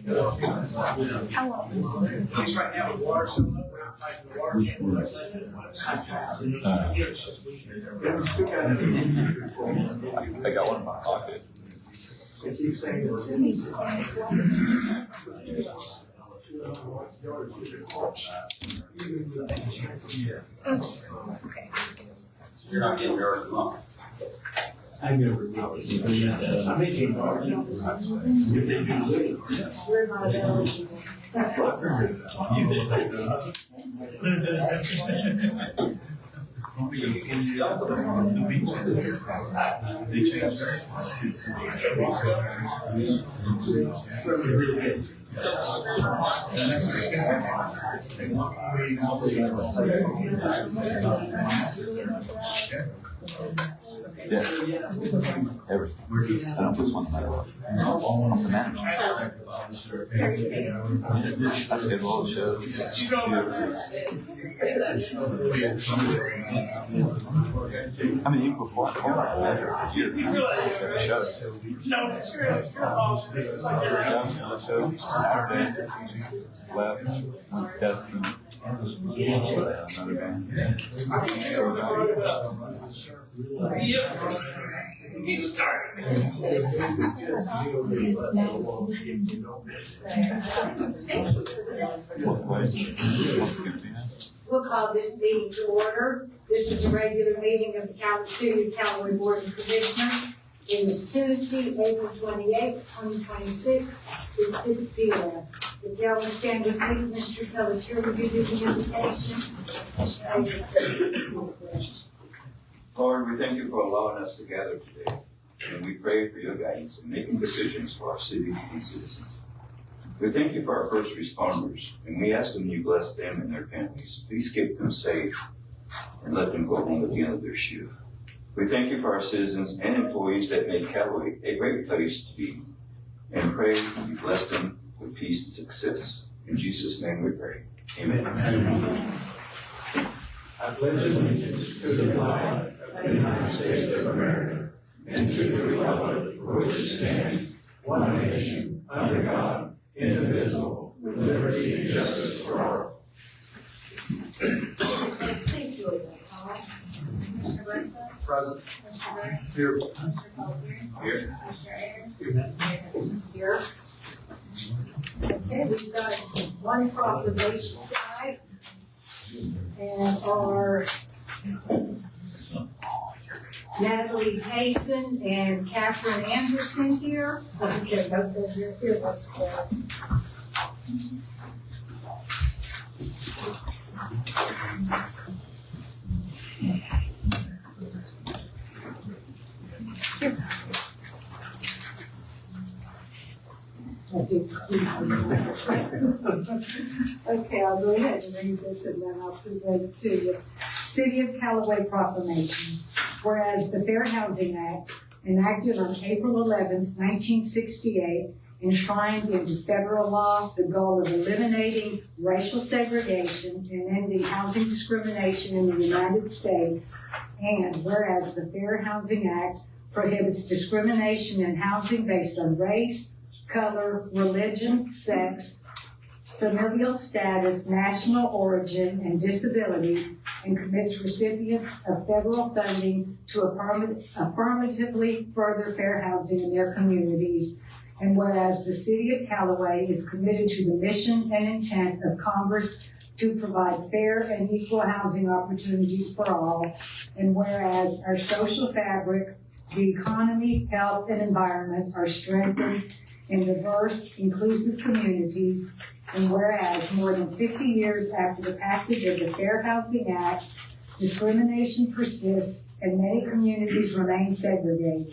How long? He's right now with water, so we're not fighting the water. I got one in my pocket. Oops. Okay. You're not getting yours tomorrow. I never know. I make a argument. If they do We're not eligible. They change Yeah. Everything. I don't just want the medal. I'm the manager. I schedule all the shows. I mean, even before I called my manager for years. Shows. Show. Saturday. Left. Destiny. Another band. He's starting. We'll call this meeting to order. This is a regular meeting of the City of Callaway Board of Commissioners. It is Tuesday, April 28, 2026, at 6 p.m. The Callaway Standard Meeting, Mr. Pelletier, will give you the invitation. Lord, we thank you for allowing us to gather today, and we pray for your guidance in making decisions for our city and citizens. We thank you for our first responders, and we ask them you bless them and their families. Please keep them safe and let them go home at the end of their shift. We thank you for our citizens and employees that make Callaway a great place to be, and pray you bless them with peace and success. In Jesus' name we pray. Amen. I pledge allegiance to the flag of the United States of America and to the republic for which it stands, one nation, under God, indivisible, with liberty and justice for all. Please do it. Mr. Bertha? Present. Mr. Ray? Here. Mr. Pelletier? Here. Mr. Ayers? Here. Okay, we've got one proclamation tonight. And our Natalie Payson and Catherine Anderson here. Okay, both of you here, let's go. Okay, I'll go ahead and read this and then I'll present it to you. City of Callaway Proclamation. Whereas the Fair Housing Act, enacted on April 11, 1968, enshrined into federal law the goal of eliminating racial segregation and ending housing discrimination in the United States. And whereas the Fair Housing Act prohibits discrimination in housing based on race, color, religion, sex, familial status, national origin, and disability, and commits recipients of federal funding to affirmatively further fair housing in their communities. And whereas the City of Callaway is committed to the mission and intent of Congress to provide fair and equal housing opportunities for all, and whereas our social fabric, the economy, health, and environment are strengthened in diverse, inclusive communities, and whereas more than 50 years after the passage of the Fair Housing Act, discrimination persists and many communities remain segregated.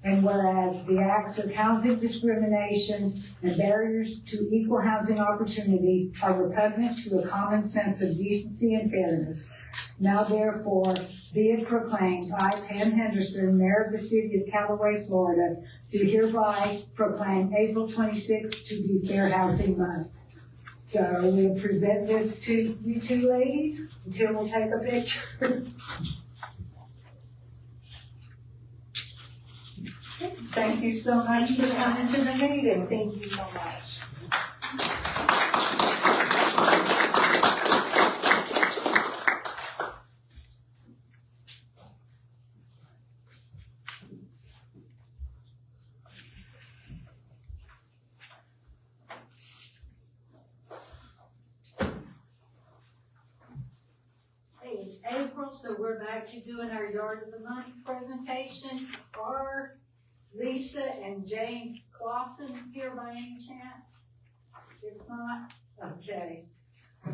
And whereas the acts of housing discrimination and barriers to equal housing opportunity are repugnant to a common sense of decency and fairness, now therefore be it proclaimed, I, Pam Henderson, Mayor of the City of Callaway, Florida, do hereby proclaim April 26th to be Fair Housing Month. So we'll present this to you two ladies until we'll take a picture. Thank you so much for coming to the meeting. Thank you so much. April, so we're back to doing our Yard of the Month presentation. Are Lisa and James Clausen here by any chance? If not, okay.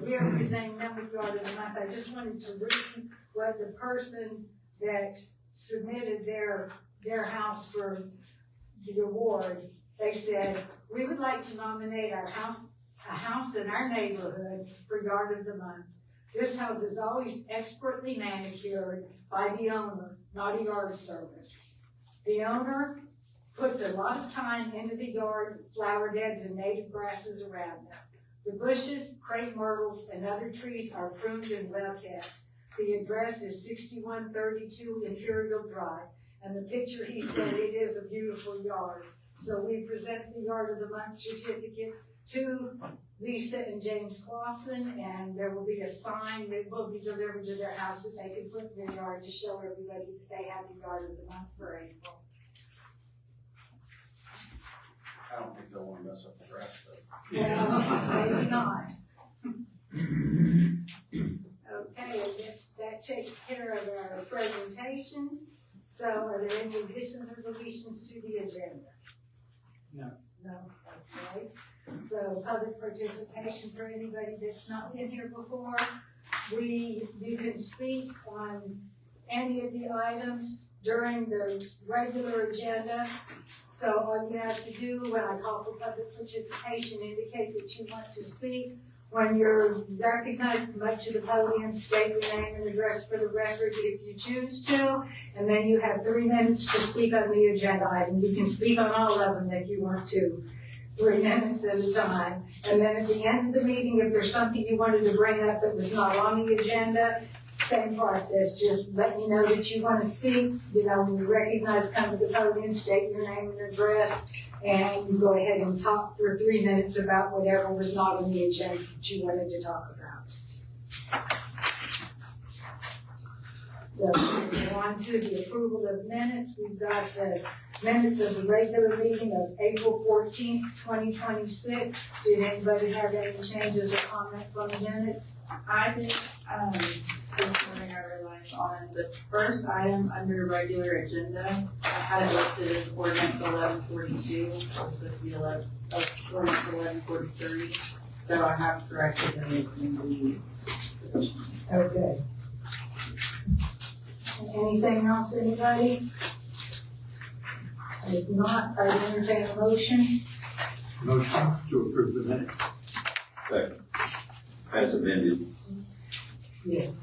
We are presenting them with Yard of the Month. I just wanted to read what the person that submitted their house for the award, they said, we would like to nominate a house in our neighborhood for Yard of the Month. This house is always expertly manicured by the owner, not a yard service. The owner puts a lot of time into the yard, flower beds and native grasses around it. The bushes, crepe myrtles, and other trees are pruned and well kept. The address is 6132 Imperial Drive, and the picture, he said, it is a beautiful yard. So we present the Yard of the Month certificate to Lisa and James Clausen, and there will be a sign that will be delivered to their house that they can put in their yard to show everybody that they have the Yard of the Month for April. I don't think they'll want to mess up the rest of it. Well, maybe not. Okay, and that takes care of our presentations. So are there any additions or deletions to the agenda? No. No, okay. So public participation for anybody that's not been here before. You can speak on any of the items during the regular agenda. So all you have to do when I call for public participation, indicate that you want to speak. When you're recognized, come up to the podium, state your name and address for the record if you choose to, and then you have 3 minutes to speak on the agenda item. You can speak on all of them if you want to, 3 minutes at a time. And then at the end of the meeting, if there's something you wanted to bring up that was not on the agenda, same process, just let me know that you want to speak. You know, when you recognize, come to the podium, state your name and address, and you go ahead and talk for 3 minutes about whatever was not on the agenda that you wanted to talk about. So we're on to the approval of minutes. We've got the minutes of the regular meeting of April 14th, 2026. Did anybody have any changes or comments on the minutes? I think, this morning I realized on the first item under regular agenda, I had it listed as ordinance 1142, it's supposed to be ordinance 1143, so I have corrected them in the. Okay. Anything else, anybody? If not, I will entertain a motion. Motion to approve the minutes. Second. As amended. Yes.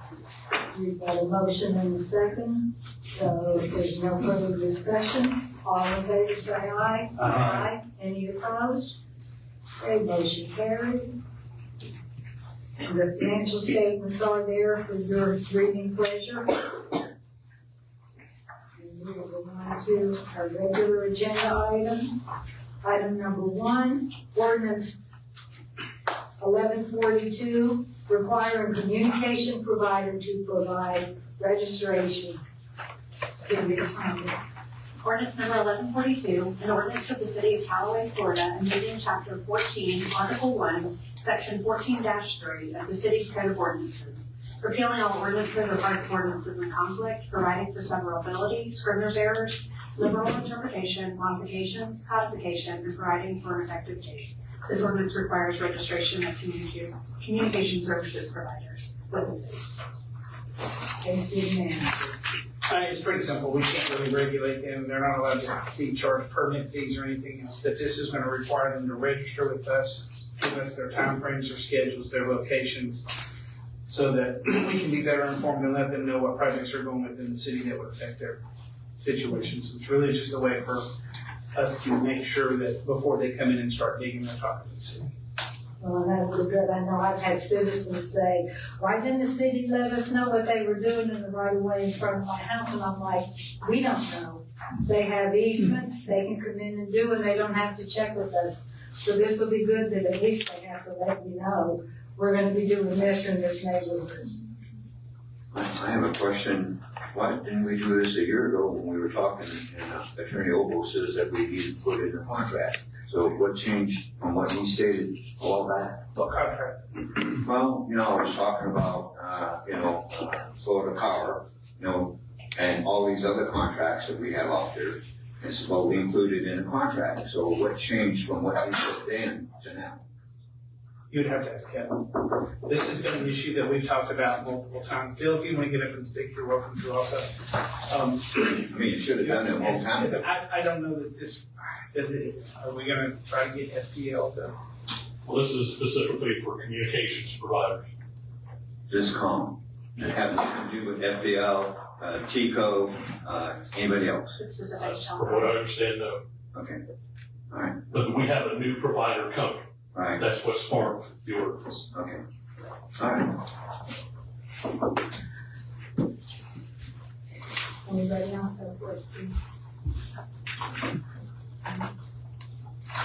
We've got a motion and a second, so if there's no further discussion, all in favor say aye. Aye. Any opposed? Okay, motion carries. And the financial statements are there for your reading pleasure. And we will go on to our regular agenda items. Item number 1, ordinance 1142, requiring communication provider to provide registration. City Attorney. Ordinance number 1142, an ordinance of the City of Callaway, Florida, amending Chapter 14, Article 1, Section 14-3 of the City's Code of Ordinances, repealing all ordinances or parts of ordinances in conflict, providing for severability, scrivener's errors, liberal interpretation, modifications, codification, and providing for an effective date. This ordinance requires registration of communication services providers with the city. And City Manager. It's pretty simple. We can't really regulate them. They're not allowed to be charged permit fees or anything else, but this is going to require them to register with us, give us their timeframes, their schedules, their locations, so that we can be better informed and let them know what projects are going within the city that would affect their situations. So it's really just a way for us to make sure that before they come in and start digging their top of the city. Well, that would be good. I know I've had citizens say, why didn't the city let us know what they were doing in the right of way in front of my house? And I'm like, we don't know. They have easements, they can come in and do, and they don't have to check with us. So this will be good that at least they have to let you know, we're gonna be doing this in this neighborhood. I have a question. Why didn't we do this a year ago when we were talking and Attorney Obo says that we need to put in a contract? So what changed from what he stated a while back? What contract? Well, I was talking about, Florida Power, and all these other contracts that we have out there. It's what we included in the contract. So what changed from what he said then to now? You'd have to ask Kevin. This has been an issue that we've talked about multiple times. Bill, if you want to get up and speak, you're welcome to also. You should have done it one time. I don't know that this, are we gonna try to get FPL to? Well, this is specifically for communications providers. This com, it has nothing to do with FBL, TICO, anybody else. It's specific to From what I understand, no. Okay. All right. But we have a new provider coming. All right. That's what sparked the ordinance. Okay. All right. Anybody else have questions?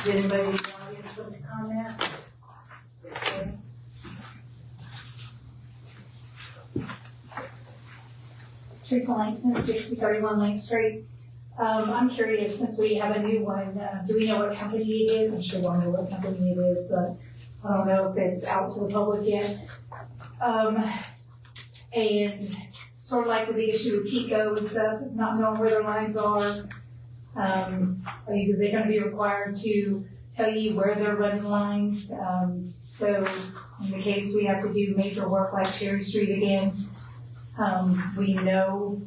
Did anybody in the audience want to comment? Okay. Teresa Langston, 6031 Lake Street. I'm curious, since we have a new one, do we know what company it is? I'm sure we'll know what company it is, but I don't know if it's out to the public yet. And sort of like with the issue with TICO and stuff, not knowing where their lines are, are they gonna be required to tell you where they're running lines? So in the case we have to do major work like Cherry Street again, we know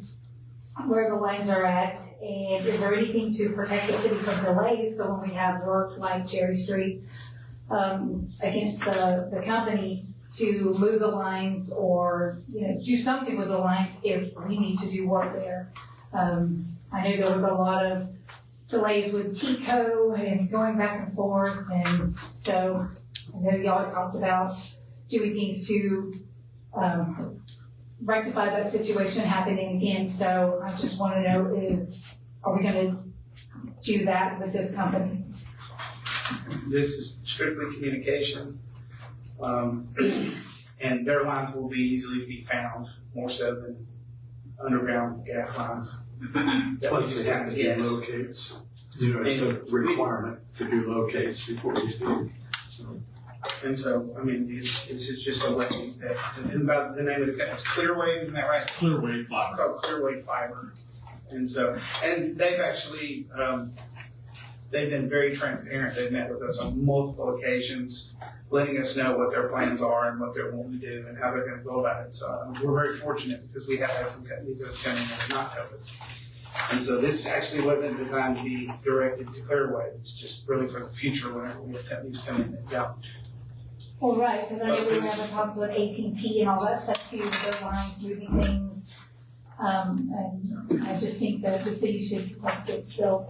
where the lines are at, and is there anything to protect the city from delays? So when we have work like Cherry Street, against the company to move the lines or, do something with the lines if we need to do work there. I know there was a lot of delays with TICO and going back and forth, and so I know y'all talked about doing things to, rectify that situation happening again. So I just want to know are we going to do that with this company? This is strictly communication. And their lines will be easily be found, more so than underground gas lines. Plus, you have to do locates. It's a requirement to do locates before you do. And so, this is just a way that, and about the name of the company, it's Clearwave, isn't that right? Clearwave Fiber. Called Clearwave Fiber. And so, and they've actually, they've been very transparent. They've met with us on multiple occasions, letting us know what their plans are and what they're wanting to do and how they're going to go about it. So we're very fortunate because we have had some companies that have come in and have not helped us. And so this actually wasn't designed to be directed to Clearwave. It's just really for the future whenever we have companies come in that don't. Well, right, because I know we were having problems with AT&T and all that stuff too, with their lines, moving things. And I just think that the city should protect itself.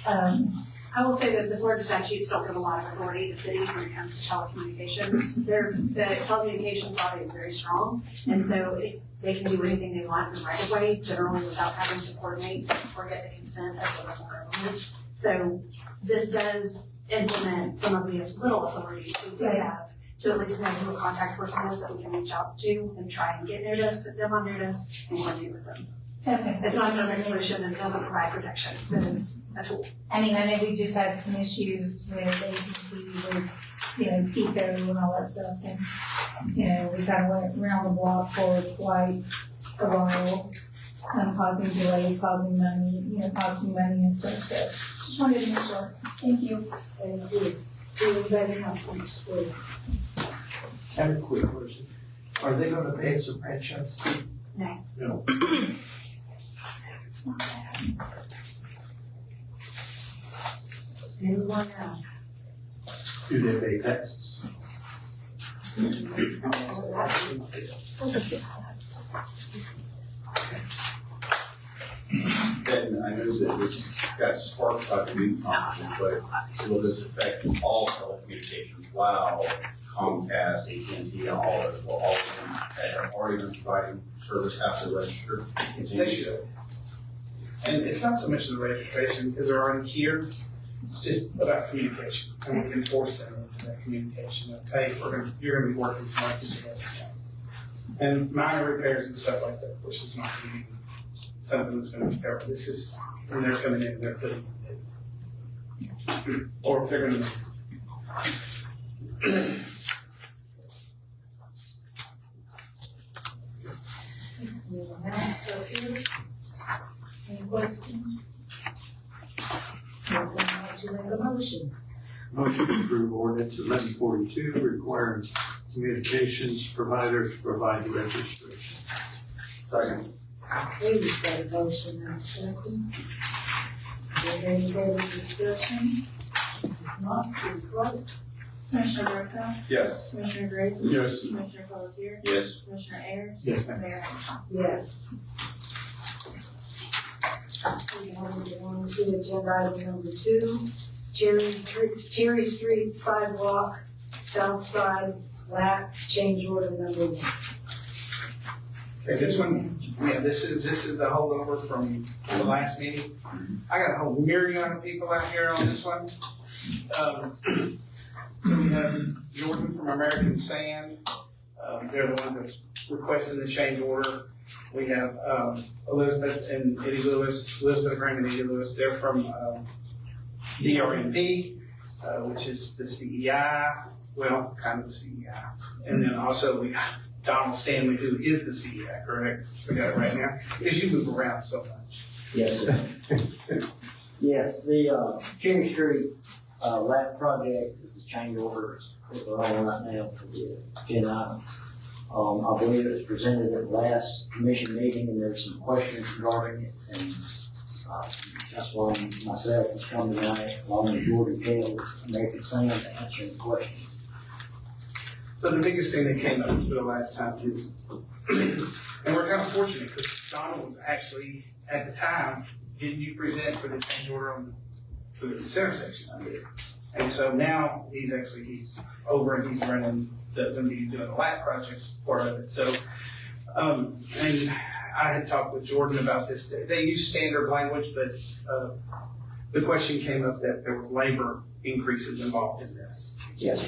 I will say that the Florida statutes don't give a lot of authority to cities when it comes to telecommunications. The telecommunications law is very strong, and so they can do anything they want in the right of way, generally without having to coordinate or get the consent of the local government. So this does implement some of the little authority we do have to at least know who a contact person is that we can reach out to and try and get near-desk, put them on near-desk, and coordinate with them. Okay. It's not a perfect solution and it doesn't provide protection, but it's a tool. I mean, I know we just had some issues with AT&T, with, TICO and all that stuff, and, we kind of went around the block for quite a while, causing delays, causing money, costing money and stuff, so just wanted to make sure. Thank you. Thank you. Do anybody else want to speak? I have a quick question. Are they gonna pay us a franchise fee? No. No. It's not bad. Anyone else? Do they pay taxes? And I know that this got sparked by the new company, but will this affect all telecommunications? Wow, Comcast, AT&T, all of them, will all of them that have already been providing service have to register? They should. And it's not so much the registration because they're already here. It's just about communication. And we can force them into that communication. Of, hey, you're going to be working so much into this. And minor repairs and stuff like that, which is not going to be something that's going to be covered. This is when they're coming in, they're putting it Or if they're gonna, Any questions? Would someone like to make a motion? Motion to approve ordinance 1142 requiring communications provider to provide registration. Second. Please, got a motion and a second. Is there any further discussion? If not, please vote. Commissioner Barfield, Yes. Commissioner Graves, Yes. Commissioner Pelletier, Yes. Commissioner Ayers. Yes, ma'am. Mayor Hancock. Yes. We have on to agenda item number 2, Cherry Street sidewalk, south side, lap, change order number 1. okay, this one, yeah, this is the holdover from the last meeting. I got a whole myriad of people out here on this one. So we have Jordan from American Sand. They're the ones that's requesting the change order. We have Elizabeth and Eddie Lewis, Elizabeth Graham and Eddie Lewis. They're from DRNP, which is the CEI, well, kind of the CEI. And then also we got Donald Stanley, who is the CEI, correct? We got it right now, because you move around so much. Yes, sir. Yes, the Cherry Street lap project is the change order that we're on right now for the agenda item. I believe it was presented at the last commission meeting, and there's some questions regarding it, and that's why myself has come tonight, along with Jordan Kell with American Sand, to answer the questions. So the biggest thing that came up for the last time is, and we're kind of fortunate because Donald was actually, at the time, didn't you present for the change order for the center section of it? And so now he's over and he's running going to be doing the lap projects part of it. So, and I had talked with Jordan about this. They use standard language, but the question came up that there was labor increases involved in this. Yes.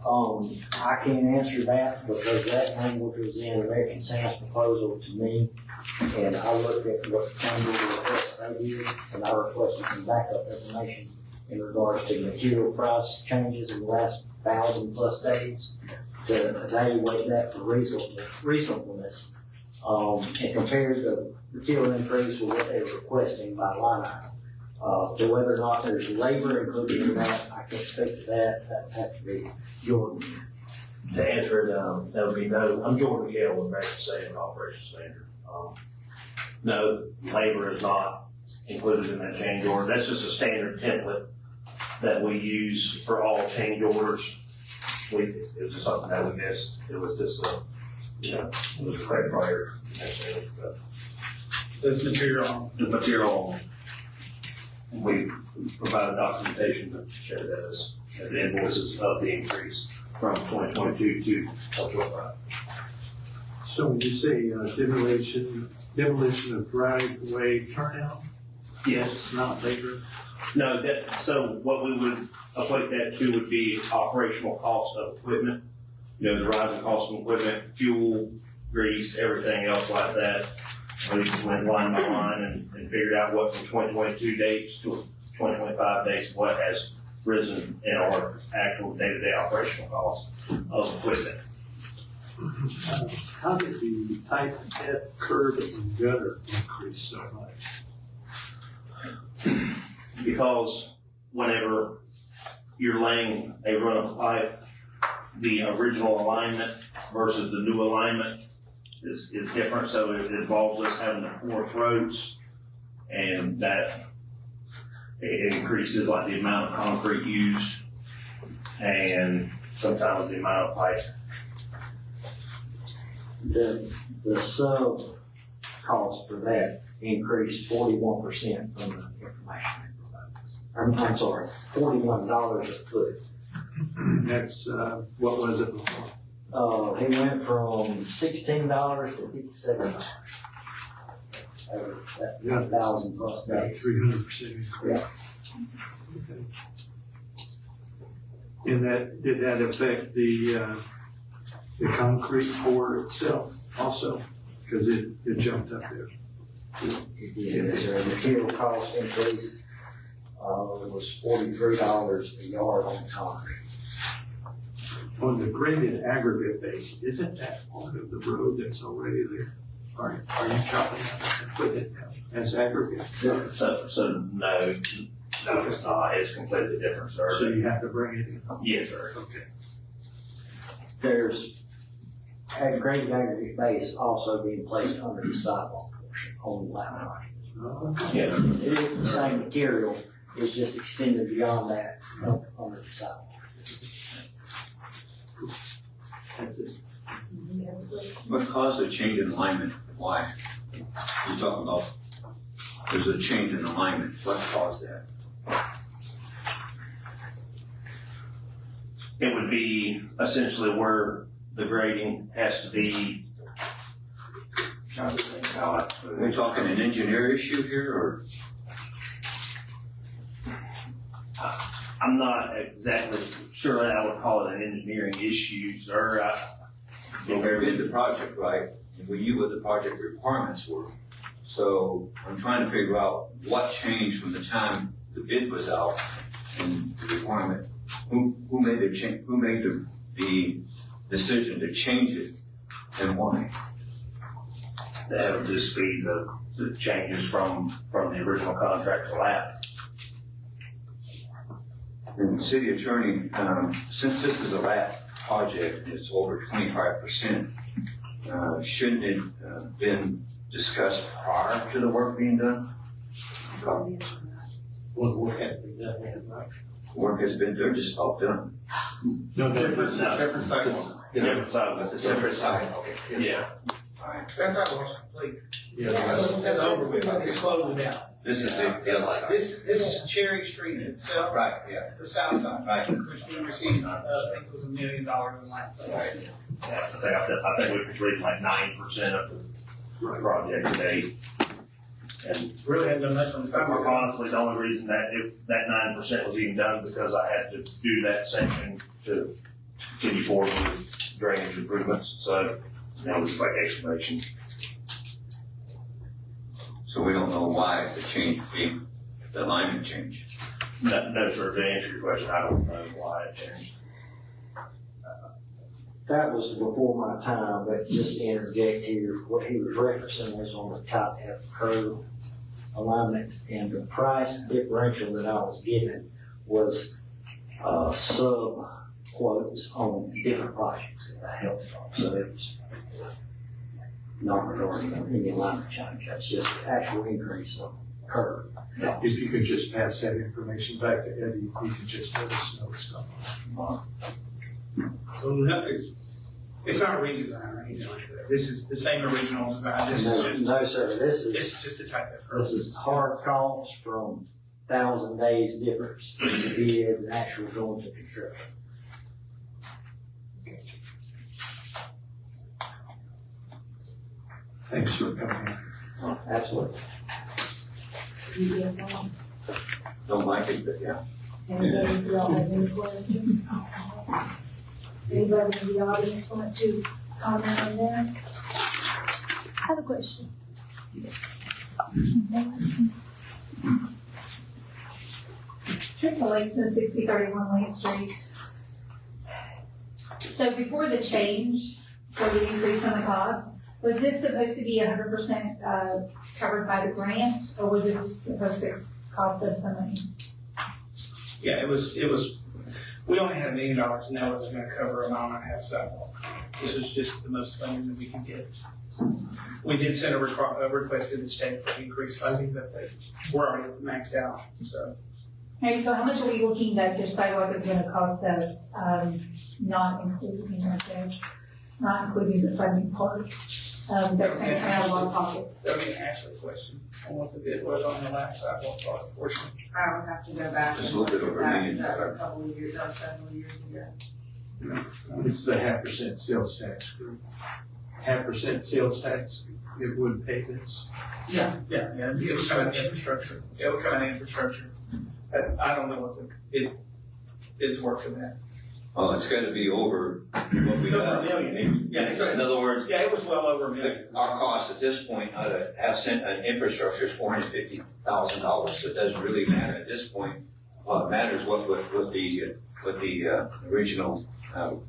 I can't answer that because that language was in American Sand's proposal to me, and I looked at what the change order request they did, and I requested some backup information in regards to material price changes in the last 1,000+ days to evaluate that for reasonableness, and compare the material increase with what they were requesting by line item. To whether or not there's labor included in that, I can't speak to that. That would have to be Jordan. To answer it, that would be no. I'm Jordan Kell with American Sand Operations Manager. No, labor is not included in that change order. That's just a standard template that we use for all change orders. It was just something that we missed. It was just it was a credit card. There's material. The material, we provided documentation that showed that as the invoices of the increase from 2022 to 2025. So when you say demolition of driveway turnout, Yes. it's not labor? No, so what we would equate that to would be operational cost of equipment. The rising cost of equipment, fuel, grease, everything else like that. We just went line by line and figured out what from 2022 dates to 2025 dates, what has risen in our actual day-to-day operational cost of equipment. How did the type of F curve in the gutter increase so much? Because whenever you're laying a run of pipe, the original alignment versus the new alignment is different, so it involves us having to pour throats, and that it increases like the amount of concrete used and sometimes the amount of pipe. The sub cost for that increased 41% from the information they provided us. I'm sorry, $41 a foot. That's, what was it before? He went from $16 to $57. That 1,000+ days. 300% increase. Okay. And did that affect the concrete pour itself also? Because it jumped up there. Yes, sir. Material cost increase. it was $43 a yard on concrete. On the graded aggregate base, isn't that part of the road that's already there? Are you chopping it and putting it down as aggregate? So no, it's not, it's completely different, sir. So you have to bring it in? Yes, sir. Okay. There's a graded aggregate base also being placed under the sidewalk portion on the line project. Yeah. It is the same material, it's just extended beyond that up under the sidewalk. That's it. What caused the change in alignment? Why? You're talking about, there's a change in alignment. What caused that? It would be essentially where the grading has to be. Trying to think how Are we talking an engineer issue here, or? I'm not exactly sure that I would call it an engineering issue, sir. Well, we bid the project, right? And we knew what the project requirements were. So I'm trying to figure out what changed from the time the bid was out and the requirement. Who made the change, who made the decision to change it and why? That would just be the changes from the original contract to lap. And city attorney, since this is a lap project, it's over 25%, shouldn't it been discussed prior to the work being done? Well, the work had to be done then, right? Work has been, they're just about done. No, Different sidewalk. Different side. That's a separate site, okay. Yeah. Alright, that sidewalk's complete. Yeah. That's over with, it's closed down. This is the This is Cherry Street itself, Right, yeah. the south side. Right. Which we received, I think it was $1 million in last. Yeah, I think we completed like 9% of the project today. And Really hadn't done much on the sidewalk. honestly, the only reason that that 9% was even done because I had to do that section to continue forward with drainage improvements. So that was like explanation. So we don't know why the change, the alignment changed. No, sir, to answer your question, I don't know why it changed. That was before my time, but just to interject here, what he was referencing was on the top F curve alignment, and the price differential that I was given was sub quotes on different projects that I helped on, so it was not regarding any alignment change, that's just the actual increase of curve. If you could just pass that information back to Eddie, he could just let us know what's going on. So it's not a redesign or anything like that. This is the same original design. This is just, No, sir, this it's just a type of. this is hard costs from 1,000 days difference in the bid and actual going to construction. Thanks for coming in. Absolutely. Don't like it, but yeah. Anybody, do y'all have any questions? Anybody in the audience want to comment on this? I have a question. Teresa Lakeson, 6031 Lake Street. So before the change for the increase in the cost, was this supposed to be 100% covered by the grant, or was it supposed to cost us some money? Yeah, it was, we only had $1 million and that was gonna cover a mile and a half sidewalk. This was just the most funding that we could get. We did send a request to the state for increased funding, but we're already maxed out, so. Okay, so how much are we looking that this sidewalk is gonna cost us, not including, I guess, not including the funding part? That's gonna come out of our pockets. That would be an actual question on what the bid was on the last sidewalk portion. I would have to go back. Just a little bit over $1 million. That was a couple of years, that was several years ago. It's the 0.5% sales tax group. 0.5% sales tax, it would pay this. Yeah. It was coming out of infrastructure. It would come out of infrastructure. I don't know what it's worth for that. Well, it's gotta be over what we It's over have. $1 million. Yeah, exactly. In other words, Yeah, it was well over $1 million. our cost at this point, to have sent an infrastructure is $450,000, so it doesn't really matter at this point. What matters what the original,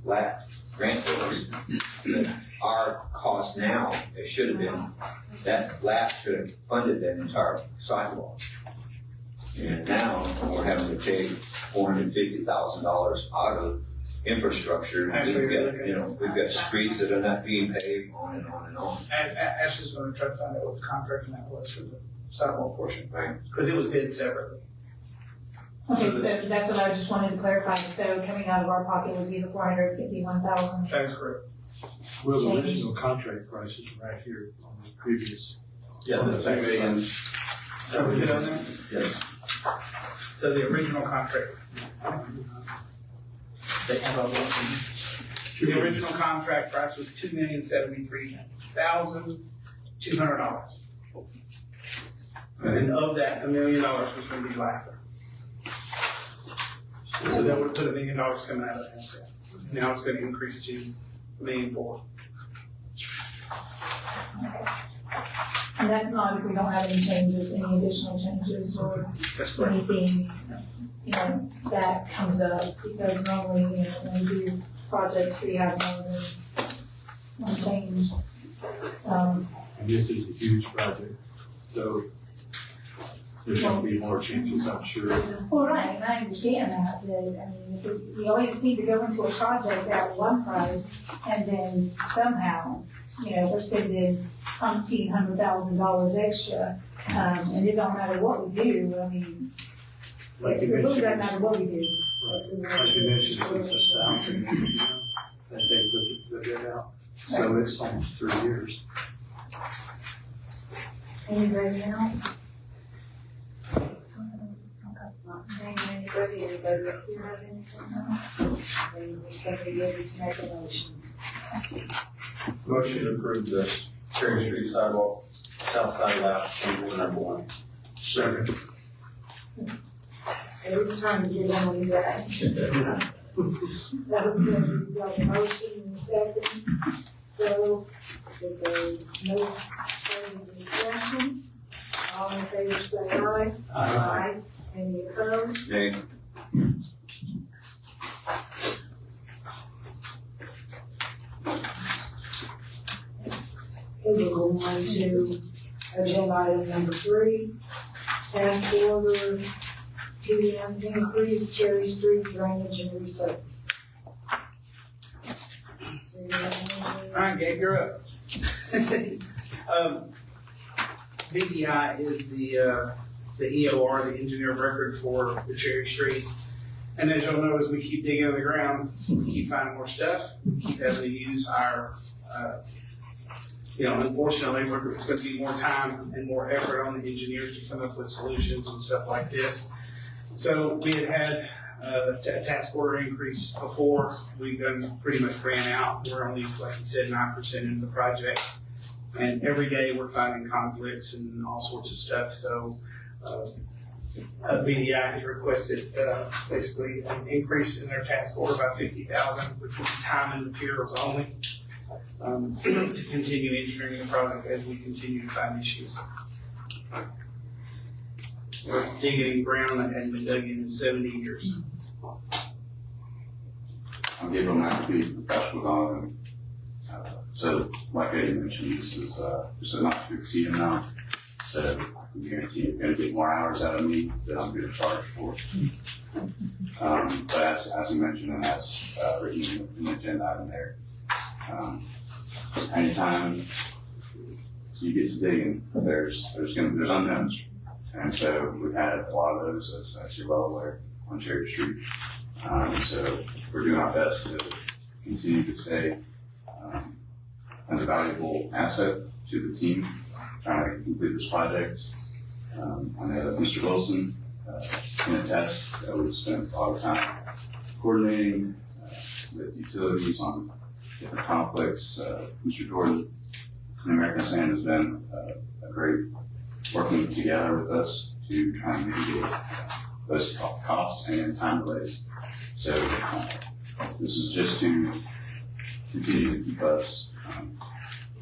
LAP grant was. Our cost now, it should have been, that LAP should have funded that entire sidewalk. And now, we're having to pay $450,000 out of infrastructure. Actually, We've got streets that are not being paved, on and on and on. Ashley's gonna try to find out what the contract amount was for the sidewalk portion, Right. because it was bid separately. Okay, so that's what I just wanted to clarify, so coming out of our pocket would be the 451,000. That is correct. Well, the original contract price is right here on the previous. Yeah, the $2 million. Oh, is it on there? Yes. So the original contract. They have a the original contract price was $2,073,200. And of that, $1 million was going to be LAP. So that would put $1 million coming out of that asset. Now it's going to increase to $1.4 million. And that's not if we don't have any changes, any additional changes or That's correct. anything, that comes up, because normally, when we do projects, we have more than one change. And this is a huge project, so there's gonna be more changes, I'm sure. Well, right, and I understand that, but, I mean, if we always seem to go into a project at one price, and then somehow, we're spending $1,100,000 extra, and it don't matter what we do, I mean, Like it you really mentioned, doesn't matter what we do. like you mentioned, it's just $1,000, that they put it out, so it's almost 3 years. Anybody else? Not saying anybody up here have anything else? Then we simply be able to make a motion. Motion to approve the Cherry Street sidewalk, south side lap, change order number 1. Second. Every time you get on with that. That would be a motion in a second. So, if there's no further discussion, all in favor say aye. Aye. Any opposed? Nay. Okay, we'll go on to agenda item number 3, task order to increase Cherry Street drainage and resurface. So you have All right, Gabe, you're up. BDI is the EOR, the engineer of record for the Cherry Street. And as you'll know, as we keep digging in the ground, we keep finding more stuff, we keep having to use our, unfortunately, it's gonna be more time and more effort on the engineers to come up with solutions and stuff like this. So we had a task order increase before, we've done pretty much ran out, we're only, like you said, 9% into the project. And every day we're finding conflicts and all sorts of stuff, so, BDI has requested, basically an increase in their task order by $50,000, which will be time and materials only, to continue engineering the project as we continue to find issues. We're digging in ground that hadn't been dug in 70 years. I'll give them that to be professional on them. So, like I mentioned, this is just a not to exceed amount. So I can guarantee you're going to get more hours out of me that I'm going to charge for. But as you mentioned, and as written in the agenda item there, anytime you get to digging, there's unknowns. And so we've had a lot of those, as you're well aware, on Cherry Street. So we're doing our best to continue to stay as a valuable asset to the team trying to complete this project. I know that Mr. Wilson can attest that we've spent a lot of time coordinating with utilities on different conflicts. Mr. Jordan from American Sand has been a great working together with us to try and mitigate those costs and time delays. So this is just to continue to keep us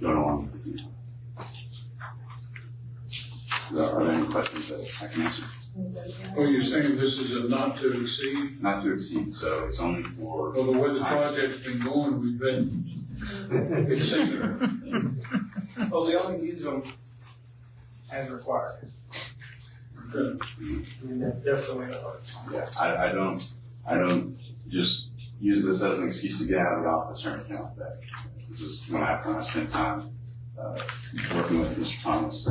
going along with the Are there any questions that I can answer? Well, you're saying this is a not to exceed? Not to exceed, so it's only for. Well, the way the project's been going, we've been exceeding. Well, we only use them as required. Okay. That's the way it works. Yeah, I don't just use this as an excuse to get out of the office or anything like that. This is when I spend time, working with Mr. Thomas.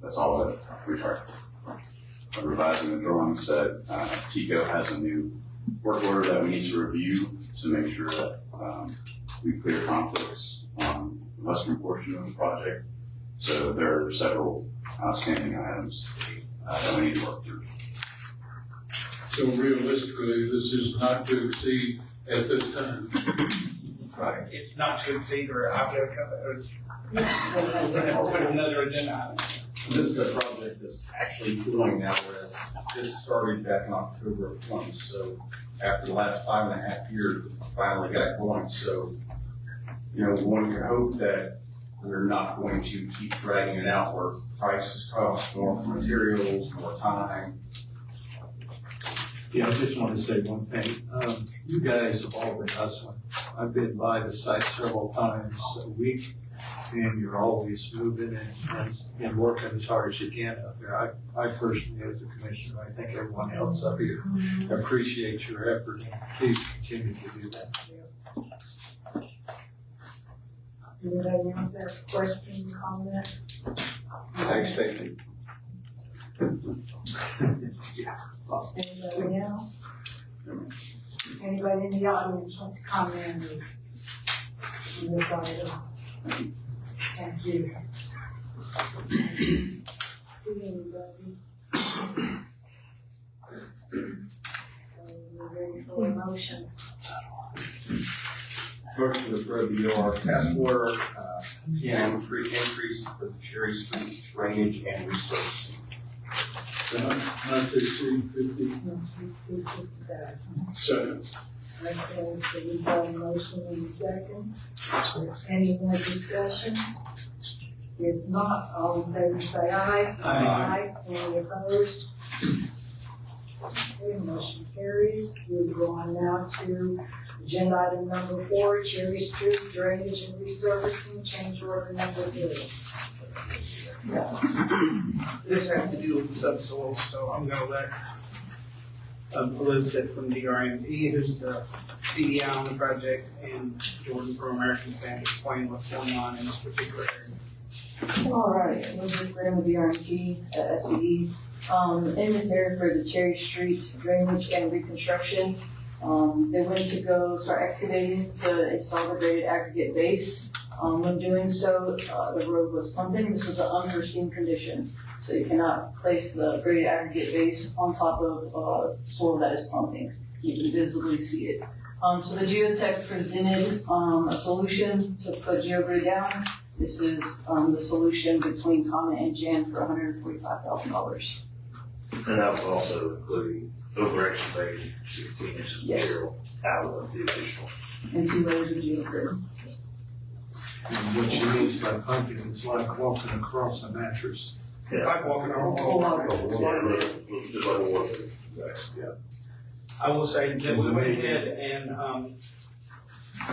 That's all that we try. Revising the drawing set, Tico has a new work order that we need to review to make sure that, we clear conflicts on the western portion of the project. So there are several outstanding items, that we need to work through. So realistically, this is not to exceed at this time. Right. It's not to exceed, or I'll get a couple, or put another agenda item. This is a project that's actually going now, whereas this started back in October of 20. So after the last 5.5 years, it finally got going. So, one can hope that we're not going to keep dragging it out where prices cost more for materials, more time. Yeah, I just want to say one thing. You guys have all been hustling. I've been by the site several times a week, and you're always moving and working as hard as you can up there. I personally, as a commissioner, I think everyone else up here appreciates your effort, and please continue to do that. Anybody else have a question, comment? I expected. Anybody else? Anybody in the audience want to comment on this item? Thank you. See anybody? So we're ready for a motion. Motion to approve the OR task order, PM increase for the Cherry Street drainage and resurfacing. Not to exceed 50. Second. Okay, so we got a motion in a second. Any more discussion? If not, all in favor say aye. Aye. Any opposed? Okay, motion carries. We'll go on now to agenda item number 4, Cherry Street drainage and resurfacing, change order number 3. This has to do with the subsoil, so I'm gonna let Elizabeth from DRMP, who's the CDI on the project, and Jordan from American Sand explain what's going on in this particular area. All right, Elizabeth Graham with DRMP at SVE. In this area for the Cherry Street drainage and reconstruction, they went to go start excavating to install the graded aggregate base. When doing so, the road was pumping. This was an unforeseen condition, so you cannot place the graded aggregate base on top of soil that is pumping. You can visibly see it. So the geotech presented a solution to put GeoGrid down. This is the solution between Comet and Jan for $145,000. And that was also including over excavated 16 inches of material out of the additional. And 2 layers of GeoGrid. And what she means by pumping is like walking across a mattress. It's like walking on a wall. I will say that we went ahead and,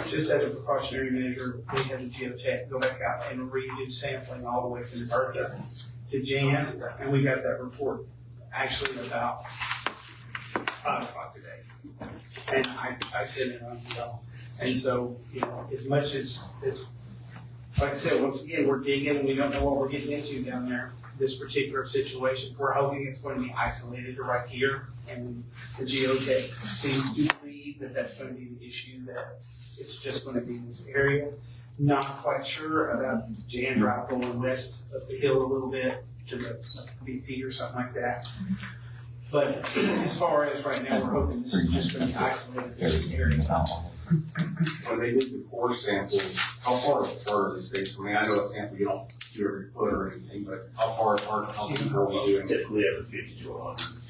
just as a precautionary measure, we had the geotech go back out and redo sampling all the way from Bertha to Jan, and we got that report actually about 5 o'clock today. And I sent it on, and so, as much as, like I said, once again, we're digging and we don't know what we're getting into down there. This particular situation, we're hoping it's going to be isolated to right here, and the geotech seems to believe that that's going to be the issue, that it's just going to be in this area. Not quite sure about Jan Drive going west of the hill a little bit to the BP or something like that. But as far as right now, we're hoping this is just going to be isolated to this area. When they did the core samples, how far apart is this? I mean, I know a sample you don't do every foot or anything, but how far apart, how deep are we doing? Typically every 50 to 100.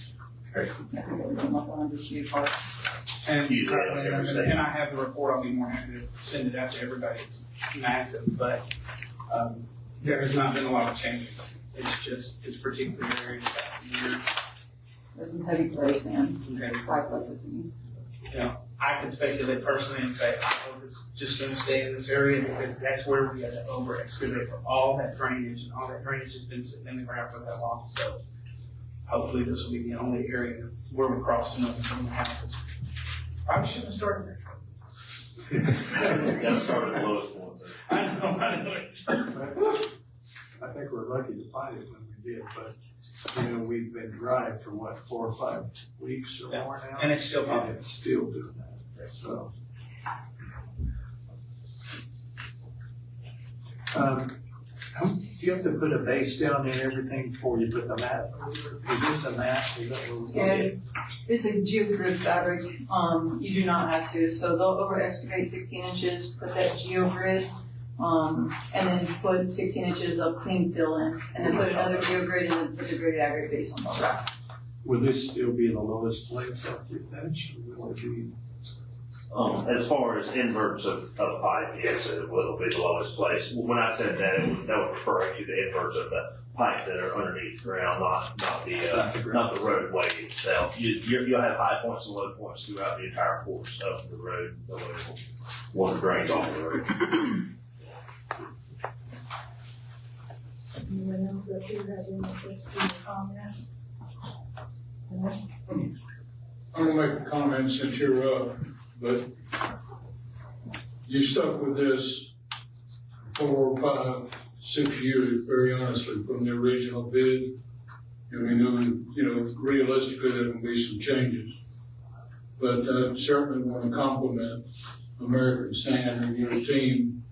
I think we're going up 100 feet apart. And, huge, every state. and I have the report, I'll be more happy to send it out to everybody, it's massive, but, there has not been a lot of changes. It's just, it's particular areas past the years. There's some heavy clay sand, Some heavy five places. I could speculate personally and say, I hope it's just gonna stay in this area because that's where we had to over excavate for all that drainage, and all that drainage has been sitting in the ground for that long, so hopefully this will be the only area where we crossed another from the houses. Probably shouldn't have started there. Gotta start at the lowest point. I know. I think we're lucky to find it when we did, but, you know, we've been dry for what, 4 or 5 weeks or more now? And it's still And it's still doing that, so. Do you have to put a base down and everything before you put the mat? Is this a mat? Is that what we're Yeah, doing? it's a geogrid fabric, you do not have to, so they'll over excavate 16 inches, put that geogrid, and then put 16 inches of clean fill in, and then put another geogrid and then put the graded aggregate base on top of that. Will this still be the lowest place after you finish, or will it be? As far as inverts of pipe, yes, it will be the lowest place. When I said that, that was referring to the inverts of the pipe that are underneath the ground, not the roadway itself. You'll have high points and low points throughout the entire course of the road, the way water drains off the road. Anyone else up here has any questions or comments? I'm gonna make a comment since you're up, but you stuck with this 4, 5, 6 years, very honestly, from the original bid. And we knew, you know, realistically there would be some changes. But I certainly want to compliment American Sand and your team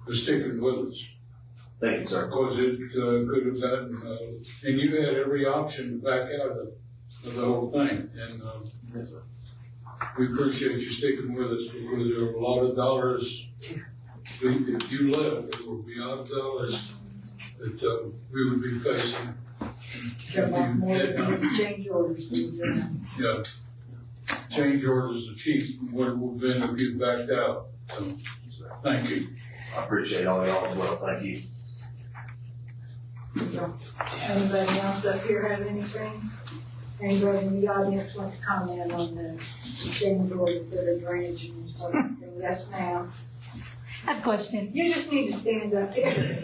for sticking with us. Thank you, sir. Because it could have gotten, and you had every option to back out of the whole thing. And we appreciate you sticking with us because there were a lot of dollars, if you left, there would be a lot of dollars that we would be facing. More than exchange orders. Yeah, change orders are cheap from what it would have been if you backed out. So, thank you. I appreciate all y'all as well. Thank you. Anybody else up here have anything? Anybody in the audience want to comment on the exchange orders that are drainage and something? Yes, ma'am. I have a question. You just need to stand up here.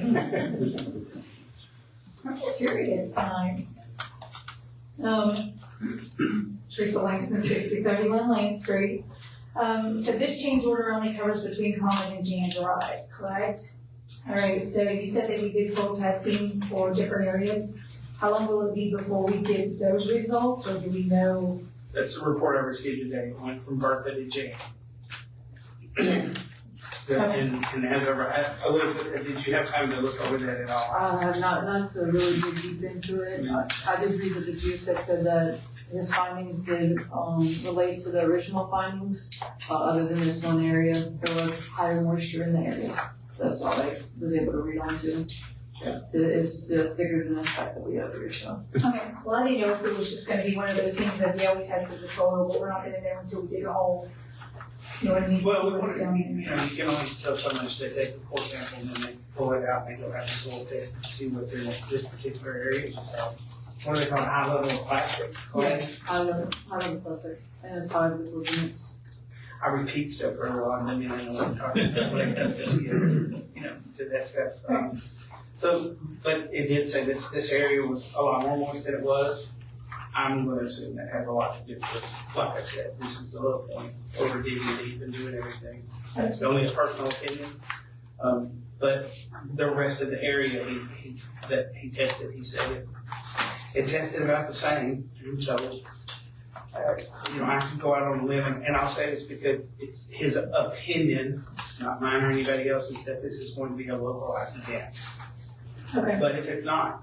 I'm just curious. Teresa Langston, 6031 Lane Street. So this change order only covers between Common and Jan Drive, correct? All right, so you said that we did soil testing for different areas. How long will it be before we get those results, or do we know? That's the report I received today, it went from Bertha to Jane. And as Elizabeth, did you have time to look over that at all? I have not to really dig deep into it. I did read that the geotech said that his findings did, relate to the original findings, other than this one area, there was higher moisture in the area. That's all I was able to read on to. Yeah. It's thicker than the fact that we have here, so. Okay, well, I didn't know if it was just gonna be one of those things that, yeah, we tested the soil, but we're not gonna know until we dig a hole. You know what I mean? Well, What's down there. you can only tell someone if they take the core sample and then they pull it out and they go have a soil test to see what's in this particular area. Just what do they call it, high level of plastic? Yeah, I love plastic, and it's hard with movements. I repeat stuff for a while and then I know what I'm talking about when it comes to, to that stuff. But it did say this area was a lot more moist than it was. I'm going to assume that has a lot to do with, like I said, this is the low point, over digging deep and doing everything. That's only a personal opinion. But the rest of the area that he tested, he said it tested about the same. And so, I can go out on a limb, and I'll say this because it's his opinion, not mine or anybody else's, that this is going to be a localized event. Okay. But if it's not,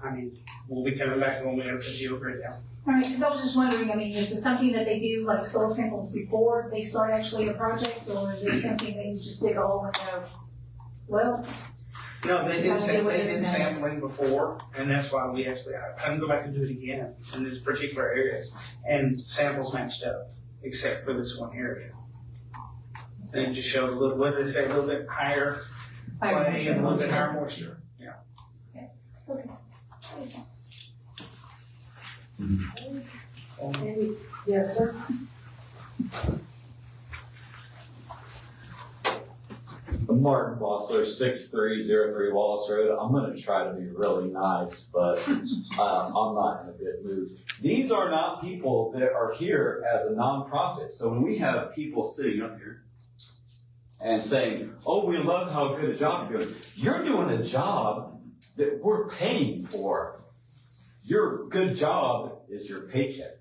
we'll be coming back when we have the geogrid down. All right, because I was just wondering, is this something that they do, like soil samples before they start actually a project, or is it something that you just dig a hole and go, well? No, they did sampling before, and that's why I can go back and do it again in these particular areas, and samples matched up. except for this one area. Then just showed a little, what did they say, a little bit higher clay and a little bit higher moisture. Yeah. Yes, sir. Martin Bossler, 6303 Wallace Road. I'm gonna try to be really nice, but I'm not in a good mood. These are not people that are here as a nonprofit. So when we have people sitting up here and saying, oh, we love how good a job you're doing a job that we're paying for. Your good job is your paycheck.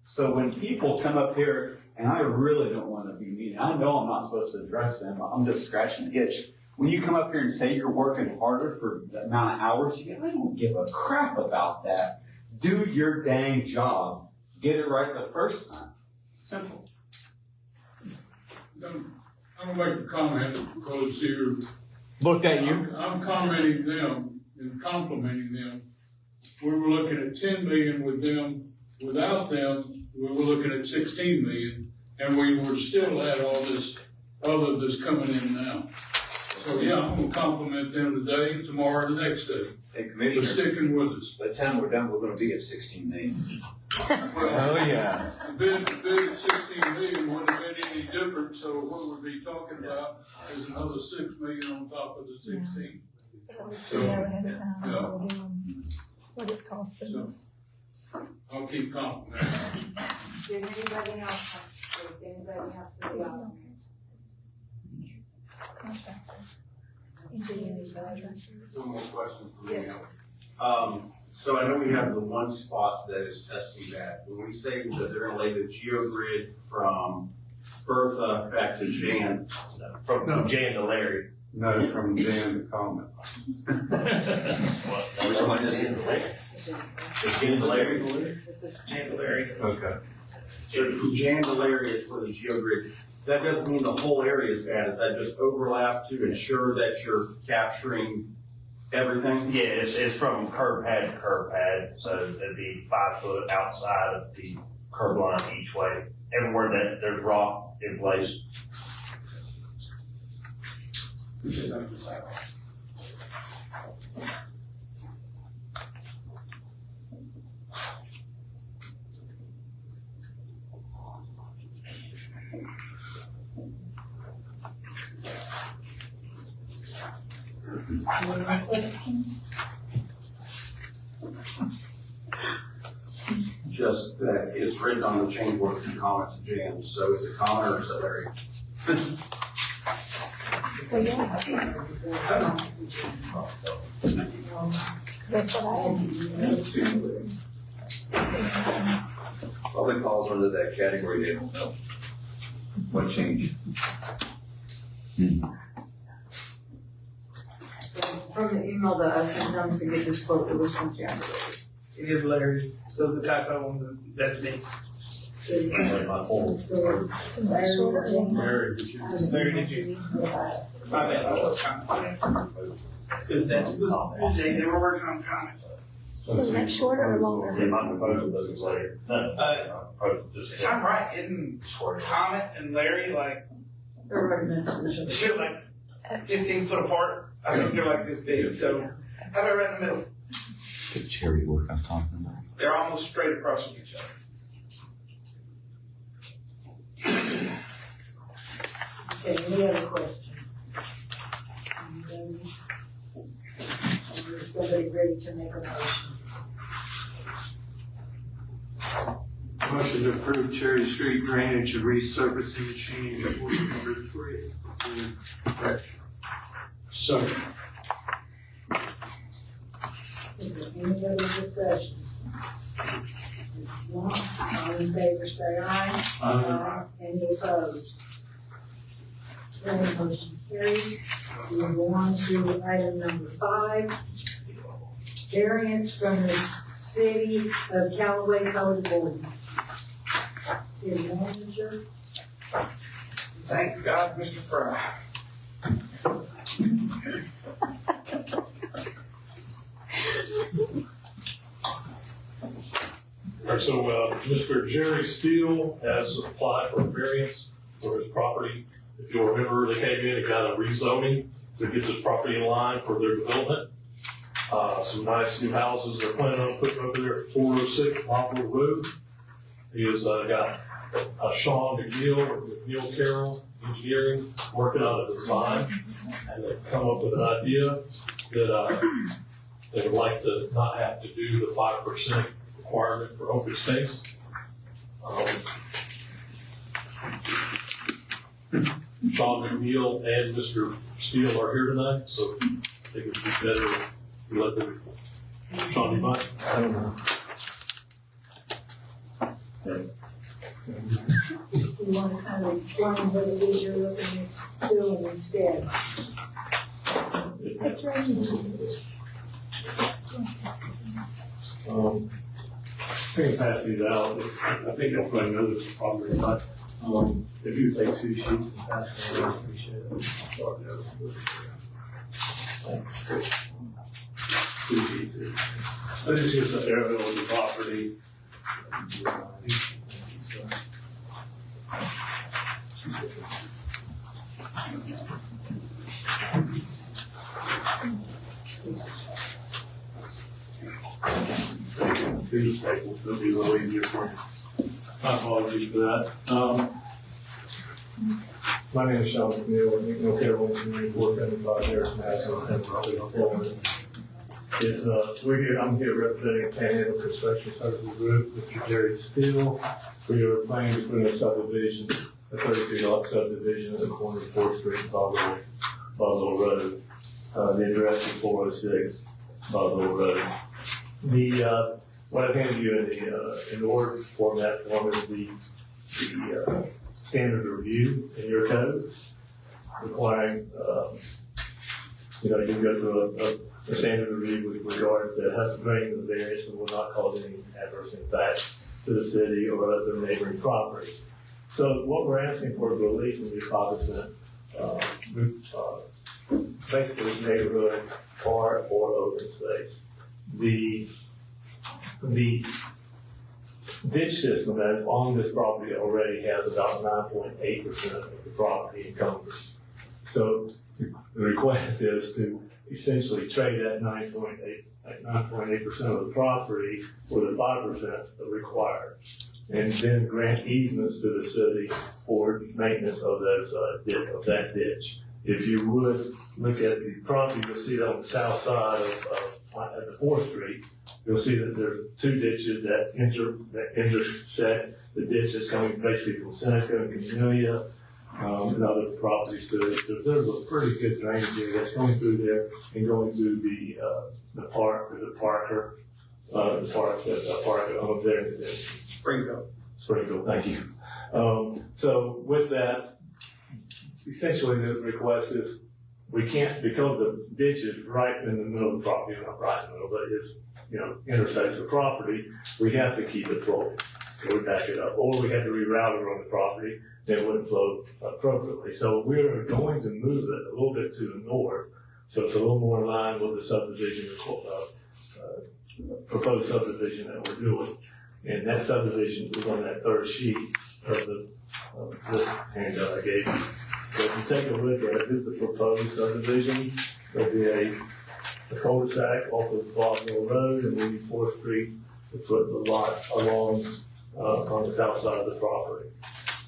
So when people come up here, and I really don't want to be mean, I know I'm not supposed to address them, I'm just scratching the itch. When you come up here and say you're working harder for the amount of hours you get, I don't give a crap about that. Do your dang job. Get it right the first time. Simple. I'm gonna make a comment because here. Looked at you. I'm commenting them and complimenting them. We were looking at 10 million with them. Without them, we were looking at 16 million, and we were still at all this other that's coming in now. So yeah, I'm gonna compliment them today, tomorrow, and the next day. Hey, For Commissioner, sticking with us. by the time we're done, we're gonna be at 16 million. Oh, yeah. The bid at 16 million wouldn't have been any different, so what we'd be talking about is another 6 million on top of the 16. So, yeah. What it's costing us. I'll keep complimenting. Did anybody else, if anybody has to be on One more question for me. So I know we have the one spot that is testing that. When we say that they're gonna lay the geogrid from Bertha back to Jan. From Jan to Larry. No, from Jan to Coleman. Which one is it? Jan to Larry. Jan to Larry. Okay. So from Jan to Larry is for the geogrid. That doesn't mean the whole area is bad. Is that just overlap to ensure that you're capturing everything? Yeah, it's from curb pad to curb pad, so it'd be 5 foot outside of the curb line each way. Everywhere that there's rock in place. Just that it's written on the change order from comment to Jan. So is it comment or is it Larry? That's what I Probably falls under that category, they don't know. What changed? From the email that I sent them to get this quote, it was from January. It is Larry, so the typo on the, that's me. So, Larry, did you? My bad. Because they were working on comment. So like shorter or longer? Yeah, my proposal doesn't say. No. Just. If I'm right, isn't Comet and Larry like, They're recommending. they're like 15 foot apart? I think they're like this big, so how about right in the middle? The cherry work I'm talking about. They're almost straight across from each other. okay, any other questions? Is somebody ready to make a motion? Motion to approve Cherry Street drainage and resurfacing change order number 3. So, Is there any other discussion? If not, all in favor say aye. Aye. Any opposed? Then motion carries. We will go on to item number 5. Variance from the City of Callaway Code of Ordinance. City manager. Thank God, Mr. Fry. right, so, Mr. Jerry Steele has applied for a variance for his property. If you'll remember, they came in and got a rezoning to get this property in line for their development. Some nice new houses they're planning on putting over there at 406 Poplar Road. He has, got, Sean McNeil with McNeil Carroll Engineering working on a design. And they've come up with an idea that, they would like to not have to do the 5% requirement for open space. Sean McNeil and Mr. Steele are here tonight, so I think it would be better if we let them. Sean, do you mind? I don't know. You want to kind of explain what it is you're looking at doing instead. I can pass these out. I think I'll put another property, but, if you take 2 sheets and pass them, I appreciate it. I'll start there. Thanks. 2 sheets. This is just an aerial of the property. These tables will be a little easier for you. My apologies for that. My name is Sean McNeil, with McNeil Carroll Engineering, 475 Harrison Avenue, and probably on Florida. I'm here representing Panhandle Construction Services Group, Mr. Jerry Steele. We are planning to put in a subdivision, a 32-lot subdivision at the corner of 4th Street and Boswell Road. The address is 406 Boswell Road. What I've handed you in the Word format form is the standard review in your code, requiring, you can go through a standard review with regard to has granting the variance and will not cause any adverse impact to the city or other neighboring properties. So what we're asking for is relief from the 5%, basically neighborhood, park, or open space. The ditch system that is on this property already has about 9.8% of the property encumbered. So the request is to essentially trade that 9.8% of the property for the 5% required, and then grant easements to the city for maintenance of those of that ditch. If you would look at the property, you'll see that on the south side at the 4th Street, you'll see that there are 2 ditches that intersect. The ditch is coming basically from Seneca and Camellia, and other properties to it. There's a pretty good drainage area that's going through there and going through the park, or the Parker, the park that Parker owns there in Springfield, thank you. So with that, essentially the request is we can't, because the ditch is right in the middle of the property, not right in the middle, but it's, intersects the property, we have to keep it flowing. So we back it up, or we have to reroute it on the property, then it wouldn't flow appropriately. So we're going to move it a little bit to the north, so it's a little more in line with the subdivision, proposed subdivision that we're doing. And that subdivision is on that 3rd sheet of this handout I gave you. So if you take a look at it, this is the proposed subdivision. There'll be a cul-de-sac off of Boswell Road, and then 4th Street to put the lot along on the south side of the property.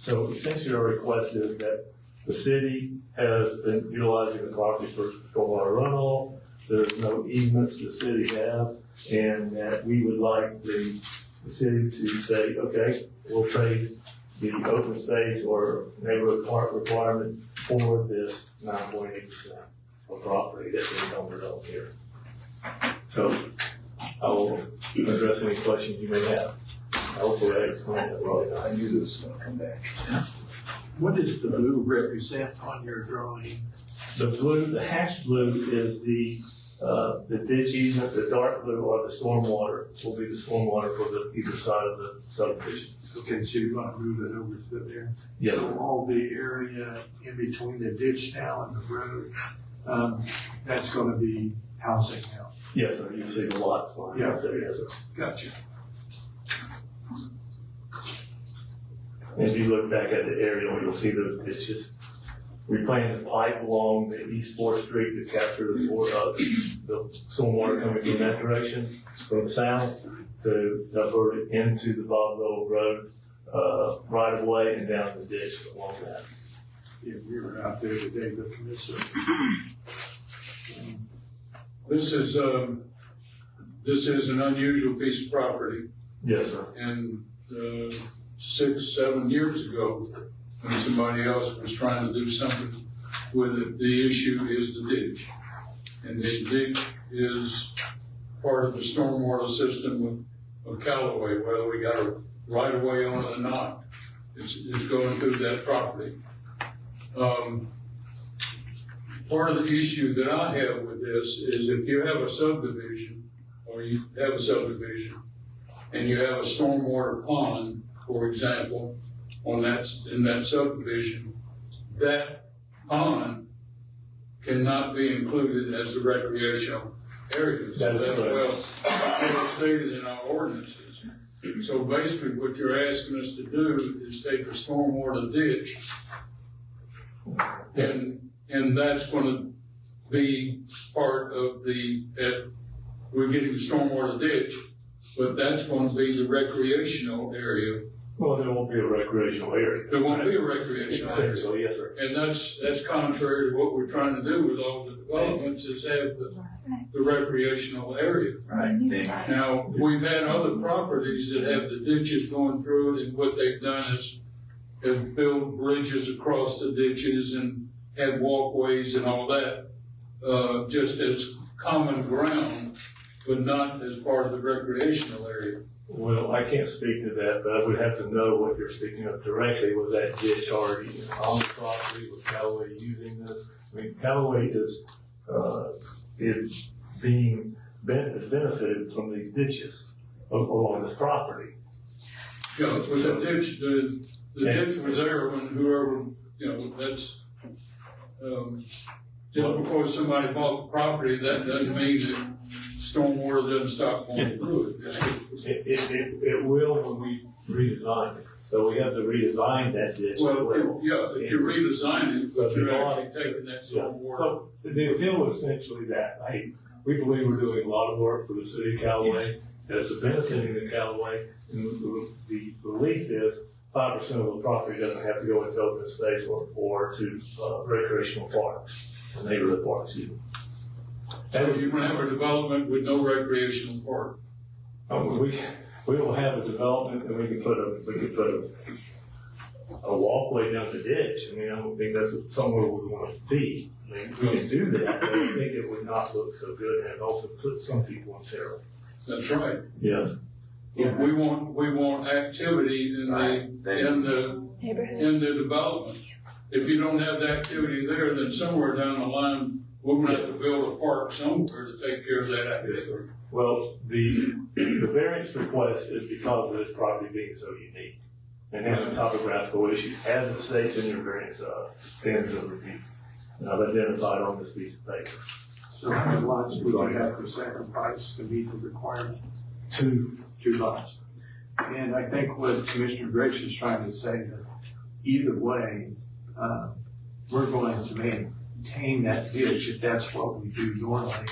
So essentially our request is that the city has been utilizing the property for stormwater runoff. There's no easements the city have, and that we would like the city to say, okay, we'll trade the open space or neighborhood park requirement for this 9.8% of property that's encumbered up here. So I will address any questions you may have. Hopefully I explained it well enough. I knew this was going to come back. What does the blue represent on your drawing? The hashed blue is the ditch easement. The dark blue or the stormwater will be the stormwater for either side of the subdivision. Okay, so you're going to move it over to there? Yes. So all the area in between the ditch now and the road, that's going to be housing now? Yes, sir. You see the lots line up there, yes, sir. Gotcha. And if you look back at the aerial, you'll see those ditches. We plan to pipe along the East Fourth Street to capture the stormwater coming from that direction, from south, to divert it into the Bob Dole Road, right of way and down the ditch along that. Yeah, we were out there today looking at this. This is an unusual piece of property. Yes, sir. And 6-7 years ago, when somebody else was trying to do something with it, the issue is the ditch. And the ditch is part of the stormwater system of Callaway, whether we got a right of way on it or not. It's going through that property. Part of the issue that I have with this is if you have a subdivision, or you have a subdivision, and you have a stormwater pond, for example, in that subdivision, that pond cannot be included as a recreational area. So that's well stated in our ordinances. So basically what you're asking us to do is take a stormwater ditch, and that's gonna be part of we're getting the stormwater ditch, but that's gonna be the recreational area. Well, there won't be a recreational area. There won't be a recreational area. So, yes, sir. And that's contrary to what we're trying to do with all the developments, is have the recreational area. Right. Now, we've had other properties that have the ditches going through it, and what they've done is have built bridges across the ditches and had walkways and all that, just as common ground, but not as part of the recreational area. Well, I can't speak to that, but I would have to know what you're speaking of directly. Was that ditch already on the property? Was Callaway using this? I mean, Callaway is benefited from these ditches along this property. Yeah, with the ditch, the ditch was there when whoever, that's, just because somebody bought the property, that doesn't mean that stormwater doesn't stop going through it. It will when we redesign it. So we have to redesign that ditch. Well, if you redesign it, but you're actually taking that stormwater. So the appeal is essentially that, hey, we believe we're doing a lot of work for the city of Callaway, that it's benefiting the Callaway, and the belief is 5% of the property doesn't have to go into open space or to recreational parks, or neighborhood parks even. So you can have a development with no recreational park. We will have a development, and we can put a walkway down the ditch. I mean, I don't think that's somewhere we want to be. I mean, we can do that, but I think it would not look so good, and it also put some people in terror. That's right. Yes. Yeah. We want activity in the development. If you don't have the activity there, then somewhere down the line, we're gonna have to build a park somewhere to take care of that activity. Well, the variance request is because of this property being so unique and having topographical issues, as it states in your variance standards of review. And I've identified on this piece of paper. So how many lots would you have to sacrifice to meet the requirement? Two lots. And I think what Commissioner Griggs is trying to say, that either way, we're going to maintain that ditch if that's what we do normally.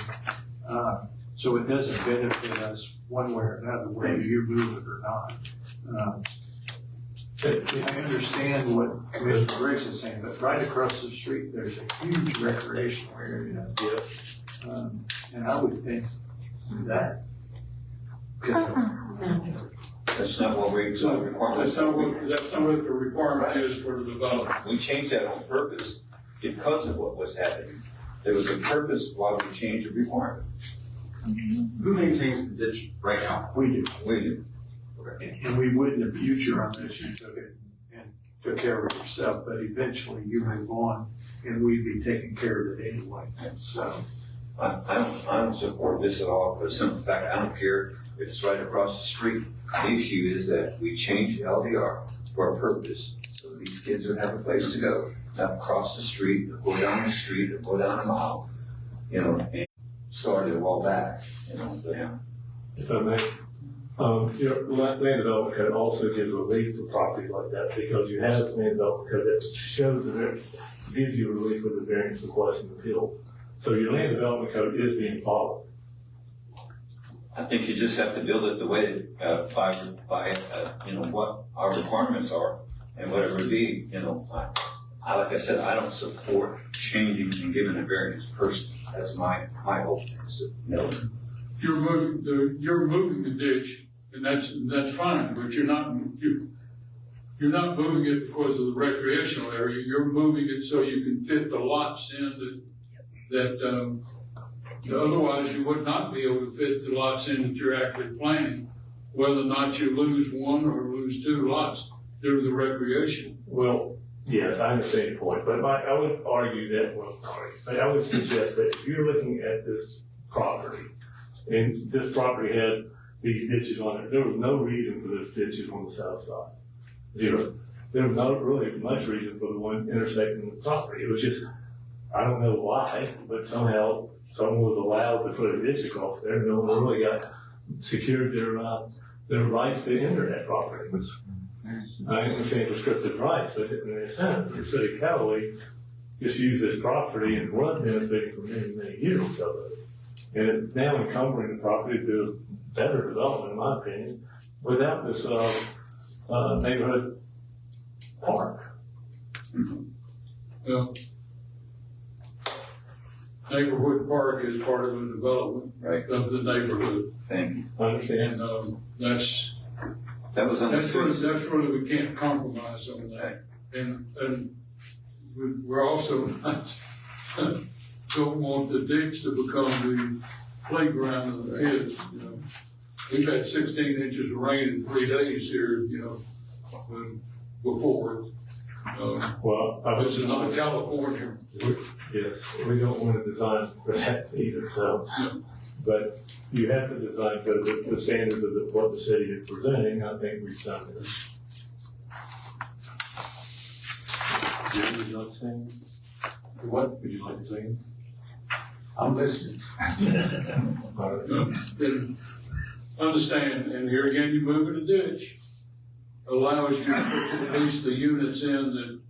So it doesn't benefit us one way or another, whether you move it or not. I understand what Commissioner Griggs is saying, but right across the street, there's a huge recreational area. And I would think that. That's not what we, That's not what the requirement is for the development. We changed that on purpose because of what was happening. There was a purpose why we changed the requirement. Who maintains the ditch right now? We do. We do. And we would in the future unless you took it and took care of it yourself, but eventually you move on and we'd be taking care of it anyway, so. I don't support this at all for the simple fact, I don't care if it's right across the street. The issue is that we changed LDR for a purpose, so these kids would have a place to go, not cross the street, or go down the street, or go down a mile, and started it all back, If I may, Your land development code also gives relief for property like that, because you have land development code that shows the variance, gives you relief with the variance request and appeal. So your land development code is being followed. I think you just have to build it the way, by, what our requirements are and whatever it be, I, like I said, I don't support changing and giving a variance personally. That's my hope. No. You're moving the ditch, and that's fine, but you're not moving it because of the recreational area. You're moving it so you can fit the lots in that otherwise you would not be able to fit the lots in that you're actually planning, whether or not you lose one or lose two lots due to the recreation. Well, yes, I understand your point, but I would argue that, I would suggest that if you're looking at this property, and this property had these ditches on it, there was no reason for those ditches on the south side. Zero. There was not really much reason for the one intersecting the property. It was just, I don't know why, but somehow someone was allowed to put a ditch across there, and no one really got secured their rights to enter that property. I understand prescriptive rights, but in a sense, the city of Callaway just used this property and was benefiting for many, many years of it. And it's now encumbering the property to do better development, in my opinion, without this neighborhood park. Well, neighborhood park is part of the development of the neighborhood. Thank you. I understand. And That's really, we can't compromise on that. And we're also not, don't want the ditch to become the playground of the kids, We've had 16 inches of rain in 3 days here, before. Well, this is not California. Yes, we don't want to design for that either, so. No. But you have to design for the standards of what the city is presenting. I think we've done this. Would you like to sing? What would you like to sing? I'm listening. And understand, and here again, you move in a ditch, allows you to put at least the units in that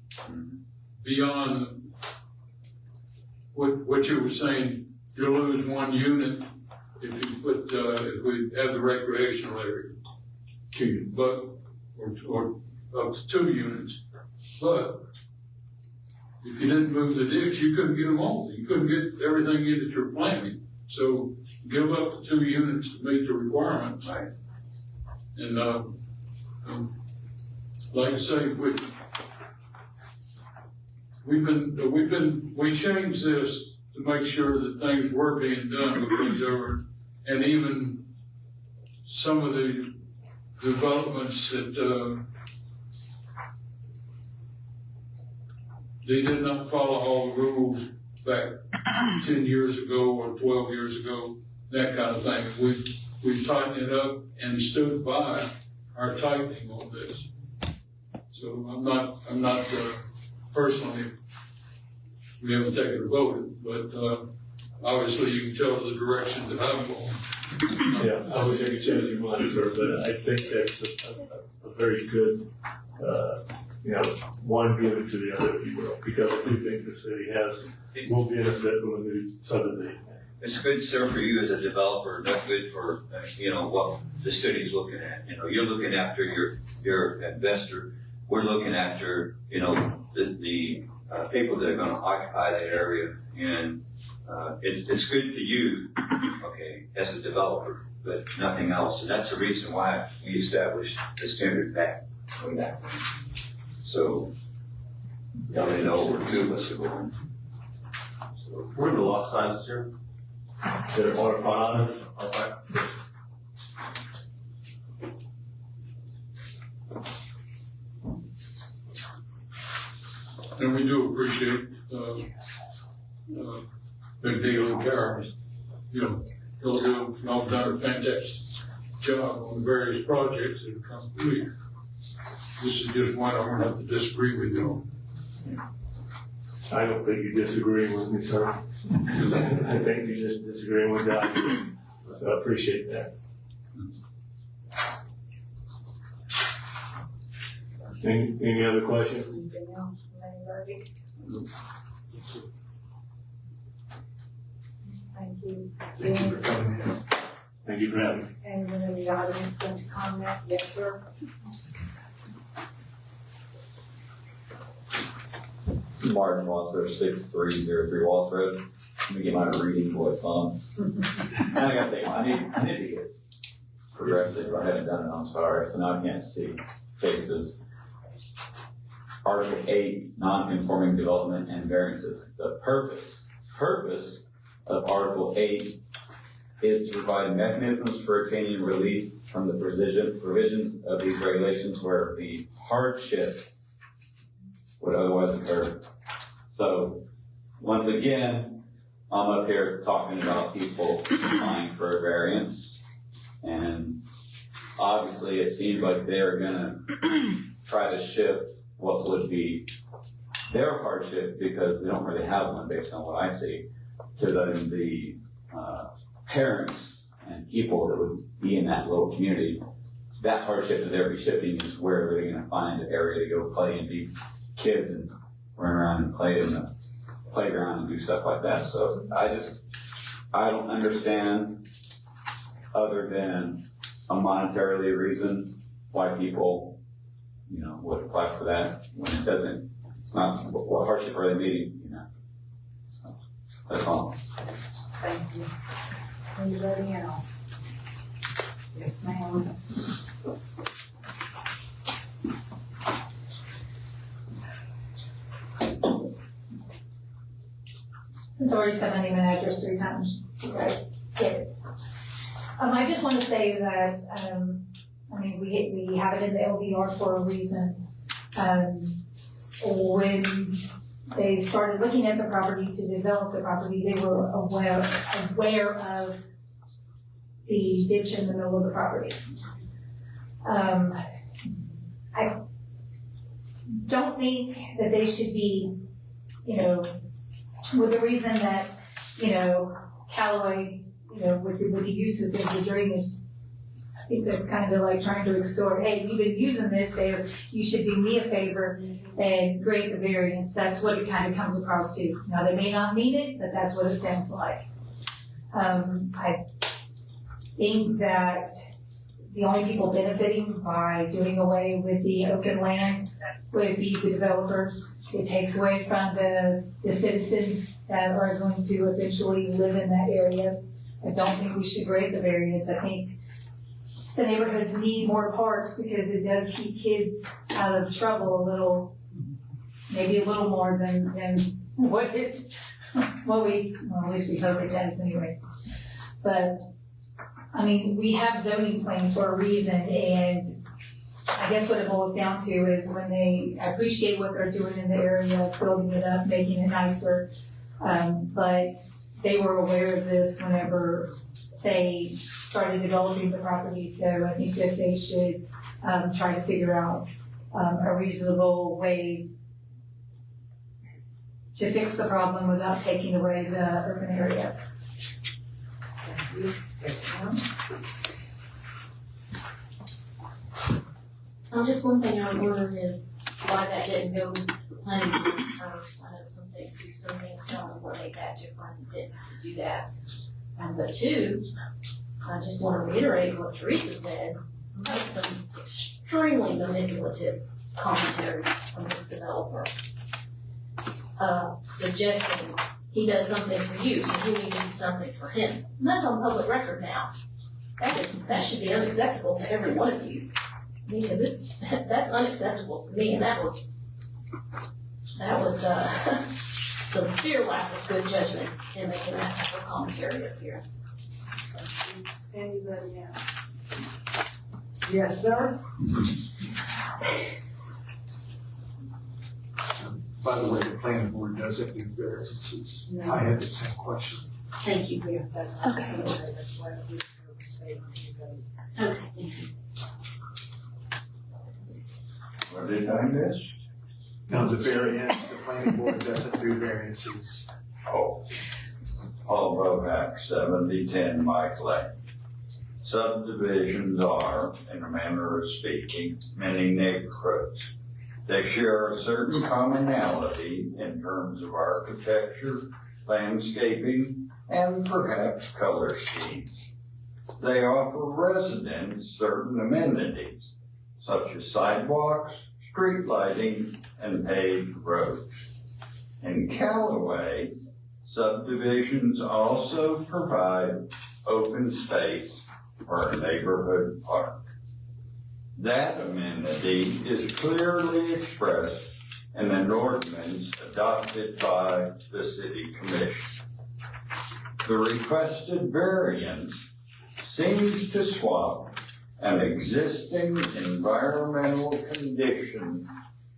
beyond what you were saying, you'll lose one unit if you put, if we have the recreational area. But, or up to 2 units. But if you didn't move the ditch, you couldn't get them all. You couldn't get everything in that you're planning. So give up the 2 units to meet the requirements. Right. And, like I say, we changed this to make sure that things were being done because there were, and even some of the developments that, they did not follow all the rules back 10 years ago or 12 years ago, that kind of thing. We've tightened it up and stood by our tightening on this. So I'm not personally, we haven't taken a vote, but obviously you can tell the direction that I'm going. Yeah, I wish I could change your mind, sir, but I think that's a very good, one give it to the other, if you will, because I do think the city will benefit from a new subdivision. It's good, sir, for you as a developer, not good for, what the city's looking at. You're looking after your investor. We're looking after, the people that are gonna occupy that area. And, it's good for you, okay, as a developer, but nothing else. And that's the reason why we established the standard back on that. So, you know, we're two of us are going. So, what are the lot sizes here? There are 5. And we do appreciate, Big Deal and Karen. Y'all done a fantastic job on the various projects that have come through here. This is just one I'm gonna have to disagree with you on. I don't think you're disagreeing with me, sir. I think you're just disagreeing with God. So I appreciate that. Any other questions? Anything else from anybody? Thank you. Thank you for coming in. Thank you for having me. Anyone in the audience want to comment? Yes, sir. Martin Wasser, 6303 Wallace Road. Let me get my reading voice on. And I gotta think, I need to get progressive. I haven't done it, I'm sorry. So now I can't see faces. Article 8, non-conforming development and variances. The purpose of Article 8 is to provide mechanisms for obtaining relief from the provisions of these regulations where the hardship would otherwise occur. So, once again, I'm up here talking about people applying for a variance, and obviously it seems like they're gonna try to shift what would be their hardship, because they don't really have one based on what I see, to the parents and people that would be in that little community. That hardship that they're shifting is where they're gonna find an area to go play and be kids and run around and play in the playground and do stuff like that. So I don't understand, other than a monetarily reason, why people, would apply for that when it's not, what hardship are they meeting, So, that's all. Thank you. Anybody else? Yes, ma'am. Since I already said my name and address 3 times, you guys get it. I just want to say that, we have it in the LDR for a reason. When they started looking at the property to develop the property, they were aware of the ditch in the middle of the property. I don't think that they should be, with the reason that, Callaway, with the uses of the drainage, I think that's kind of like trying to extort, hey, you've been using this, so you should do me a favor and grant the variance. That's what it kind of comes across to. Now, they may not mean it, but that's what it sounds like. I think that the only people benefiting by doing away with the open land would be the developers. It takes away from the citizens that are going to eventually live in that area. I don't think we should grant the variance. I think the neighborhoods need more parks because it does keep kids out of trouble maybe a little more than what at least we hope it does anyway. But, we have zoning plans for a reason, and I guess what it boils down to is when they appreciate what they're doing in the area, building it up, making it nicer, but they were aware of this whenever they started developing the property, so I think that they should try to figure out a reasonable way to fix the problem without taking away the urban area. Thank you. Yes, ma'am. Just one thing I was wondering is why that didn't go to the planning board first. I know some things don't what make that different, didn't have to do that. But 2, I just want to reiterate what Teresa said. That was some extremely manipulative commentary from this developer. Suggesting he does something for you, so you need to do something for him. And that's on public record now. That should be unacceptable to every one of you. Because that's unacceptable to me, and that was some sheer lack of good judgment in making that type of commentary up here. Anybody else? Yes, sir? By the way, the planning board doesn't do variances. I had the same question. Thank you. Okay. That's why we say okay, thank you. Are they doing this? No, the variance, the planning board doesn't do variances. Oh. Paul Bovack, 7010 Mike Lane. Subdivisions are, in a manner of speaking, many neighborhoods. They share a certain commonality in terms of architecture, landscaping, and perhaps color schemes. They offer residents certain amenities, such as sidewalks, street lighting, and paved roads. In Callaway, subdivisions also provide open space for a neighborhood park. That amenity is clearly expressed in an ordinance adopted by the City Commission. The requested variance seems to swap an existing environmental condition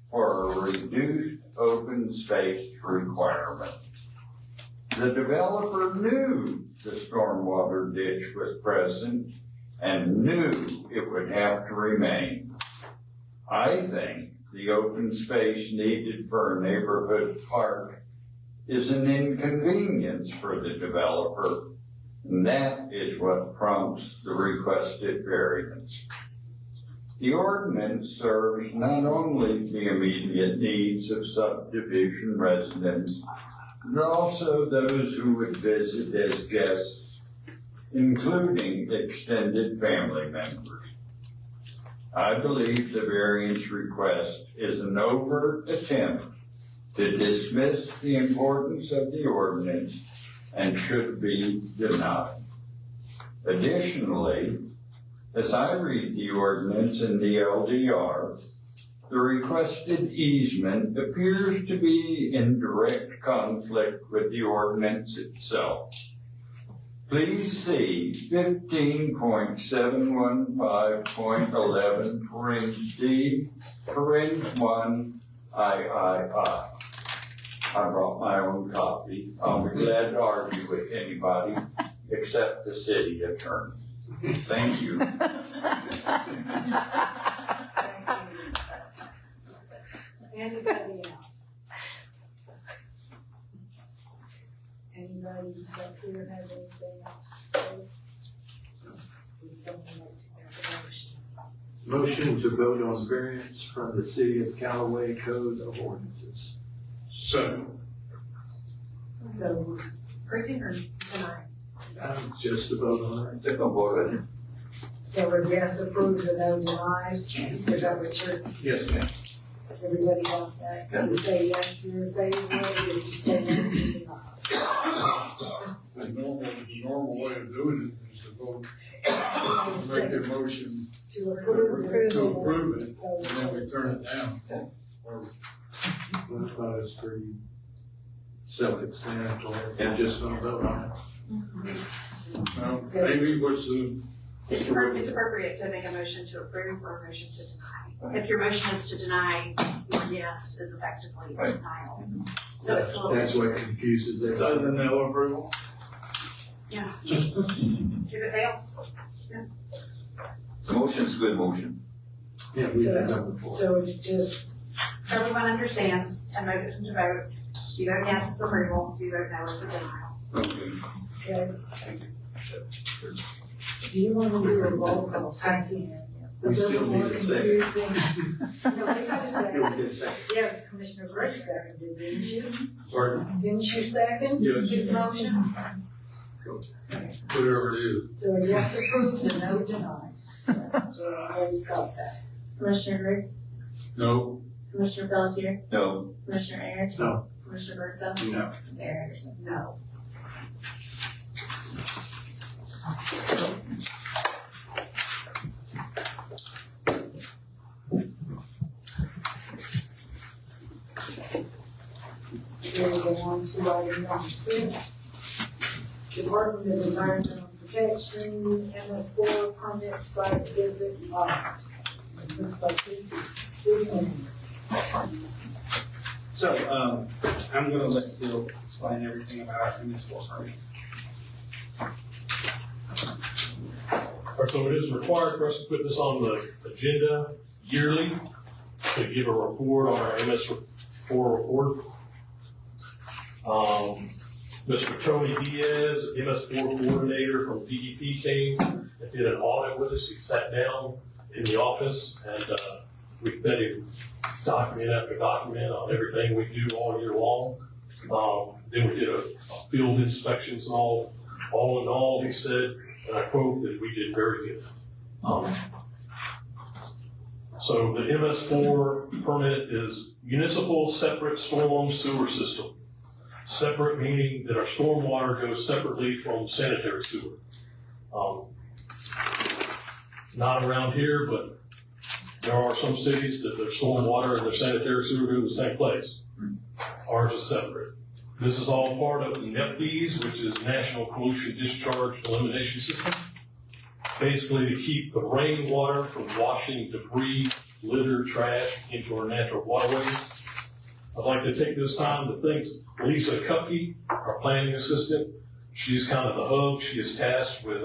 for a reduced open space requirement. The developer knew the stormwater ditch was present and knew it would have to remain. I think the open space needed for a neighborhood park is an inconvenience for the developer, and that is what prompts the requested variance. The ordinance serves not only the immediate needs of subdivision residents, but also those who would visit as guests, including extended family members. I believe the variance request is an overt attempt to dismiss the importance of the ordinance and should be denied. Additionally, as I read the ordinance in the LDR, the requested easement appears to be in direct conflict with the ordinance itself. Please see 15.715.11, parens D, parens 1, III. I brought my own copy. I'll be glad to argue with anybody except the city attorney. Thank you. Anybody else? Anybody up here have anything else to say? Would someone like to make a motion? Motion to vote on variance from the City of Callaway Code of Ordinances. So, Approving or denying? Just to vote on it. Take a vote on it. So a yes approves and no denies, is that what you're, Yes, ma'am. everybody got that? Yeah. You say yes, you're in favor, if you say no, you're not. The normal way of doing it is to vote, make a motion To approve. to approve it, and then we turn it down. Or I thought it was pretty self-explanatory. We're just gonna vote on it. maybe what's the, It's appropriate to make a motion to approve or a motion to deny. If your motion is to deny, your yes is effectively a denial. So it's a little. That's what confuses it. so is a no approval? Yes. If it fails. The motion's a good motion. Yeah, we've had that before. So it's just, Everyone understands a motion to vote. You vote yes, it's approval. You vote no, it's a denial. okay. Do you want to do a roll call second? We still need a second. No, we got a Yeah, second. we did second. Yeah, Commissioner Brooks seconded, didn't you? Pardon? Didn't you second Yes. his motion? whatever it is. So a yes approves and no denies. So everybody's got that. Commissioner Briggs, No, Commissioner Pelletier, No. Commissioner Ayers. No. Commissioner Birdsall. No. Mayor Anderson. No. We'll go on to item number 6. Department of Environmental Protection, MS4 permit site visit lot. It looks like this is sitting. So, I'm gonna let Bill explain everything about our municipal permit. So it is required for us to put this on the agenda yearly to give a report on our MS4 report. Mr. Tony Diaz, MS4 coordinator from PDP came and did an audit with us. He sat down in the office and we fed him document after document on everything we do all year long. Then we did a field inspections and all in all, he said, and I quote, that we did very good. So the MS4 permit is municipal separate storm sewer system. Separate meaning that our stormwater goes separately from sanitary sewer. Not around here, but there are some cities that their stormwater and their sanitary sewer go to the same place. Ours is separate. This is all part of NEPDES, which is National Pollution Discharge Elimination System. Basically to keep the rainwater from washing debris, litter, trash into our natural waterways. I'd like to take this time to thank Lisa Cupkey, our planning assistant. She's kind of the hub. She is tasked with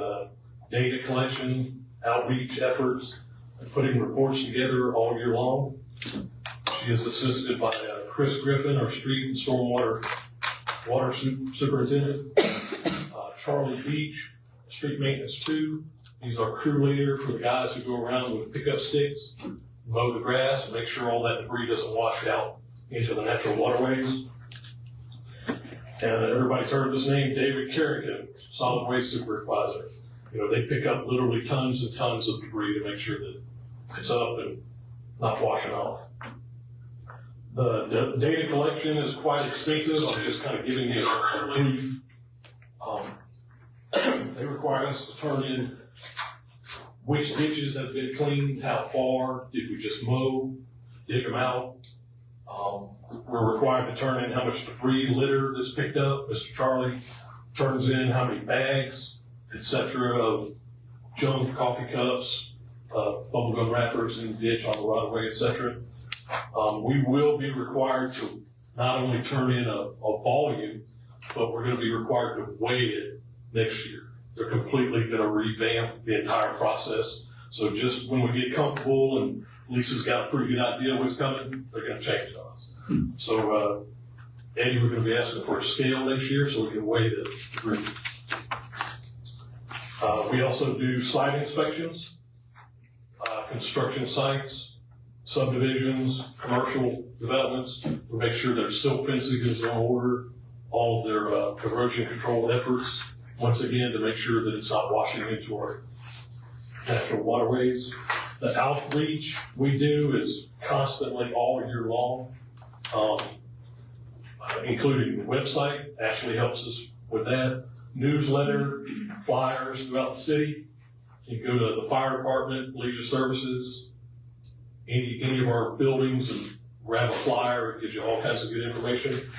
data collection, outreach efforts, and putting reports together all year long. She is assisted by Chris Griffin, our street and stormwater water superintendent. Charlie Beach, street maintenance 2. He's our crew leader for the guys who go around with pickup sticks, mow the grass, and make sure all that debris doesn't wash out into the natural waterways. And everybody's heard this name, David Carrington, solid waste supervisor. You know, they pick up literally tons and tons of debris to make sure that it's up and not washing off. The data collection is quite extensive. I'm just kind of giving you a brief. They require us to turn in which ditches have been cleaned, how far, did we just mow, dig them out. We're required to turn in how much debris, litter that's picked up. Mr. Charlie turns in how many bags, etc., of junk, coffee cups, bubblegum wrappers in the ditch on the right of way, etc. We will be required to not only turn in a volume, but we're going to be required to weigh it next year. They're completely going to revamp the entire process. So just when we get comfortable and Lisa's got a pretty good idea what's coming, they're going to change it on us. So, Eddie, we're going to be asking for a scale next year so we can weigh the debris. We also do site inspections, construction sites, subdivisions, commercial developments, to make sure their silt fencing is in order, all of their erosion control efforts, once again, to make sure that it's not washing into our natural waterways. The outreach we do is constantly all year long, including the website actually helps us with that. Newsletter, flyers throughout the city. You can go to the fire department, leisure services, any of our buildings and grab a flyer. It gives you all kinds of good information.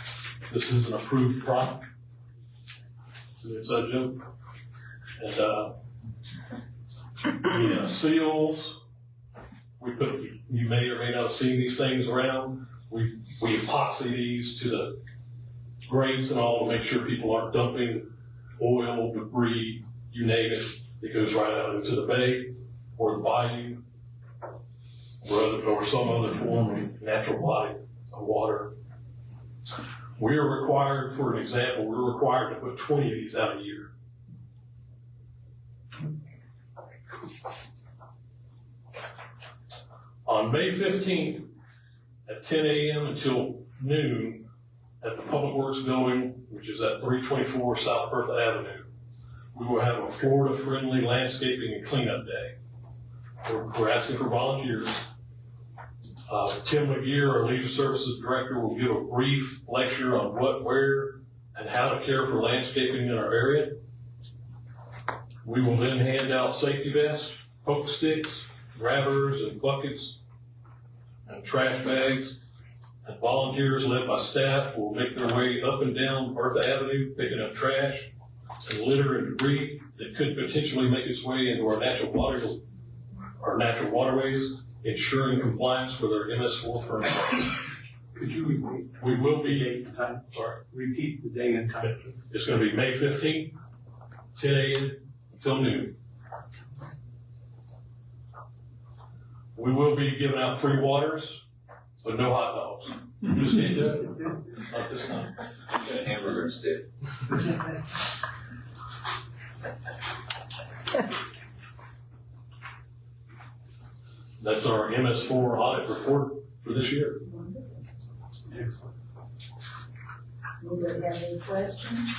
This is an approved product. It's an inside joke. And seals. We put, you may or may not have seen these things around. We epoxy these to the grates and all to make sure people aren't dumping oil, debris, you name it. It goes right out into the bay or the bayou or some other form of natural body of water. We are required, for an example, we're required to put 20 of these out a year. On May 15th at 10 a.m. until noon at the Public Works Building, which is at 324 South Bertha Avenue, we will have a Florida-friendly landscaping and cleanup day. We're asking for volunteers. Tim McGeer, our Leisure Services Director, will give a brief lecture on what, where, and how to care for landscaping in our area. We will then hand out safety vests, poke sticks, grabbers, and buckets, and trash bags. And volunteers led by staff will make their way up and down Bertha Avenue, picking up trash and litter and debris that could potentially make its way into our natural waterways, ensuring compliance with our MS4 permit. Could you repeat? We will be, date and time? sorry, Repeat the day and time. it's going to be May 15th, 10 a.m. till noon. We will be giving out free waters, but no hot dogs. You just can't do it. Not this time. Hamburger instead. That's our MS4 audit report. for this year. Excellent. Anybody have any questions?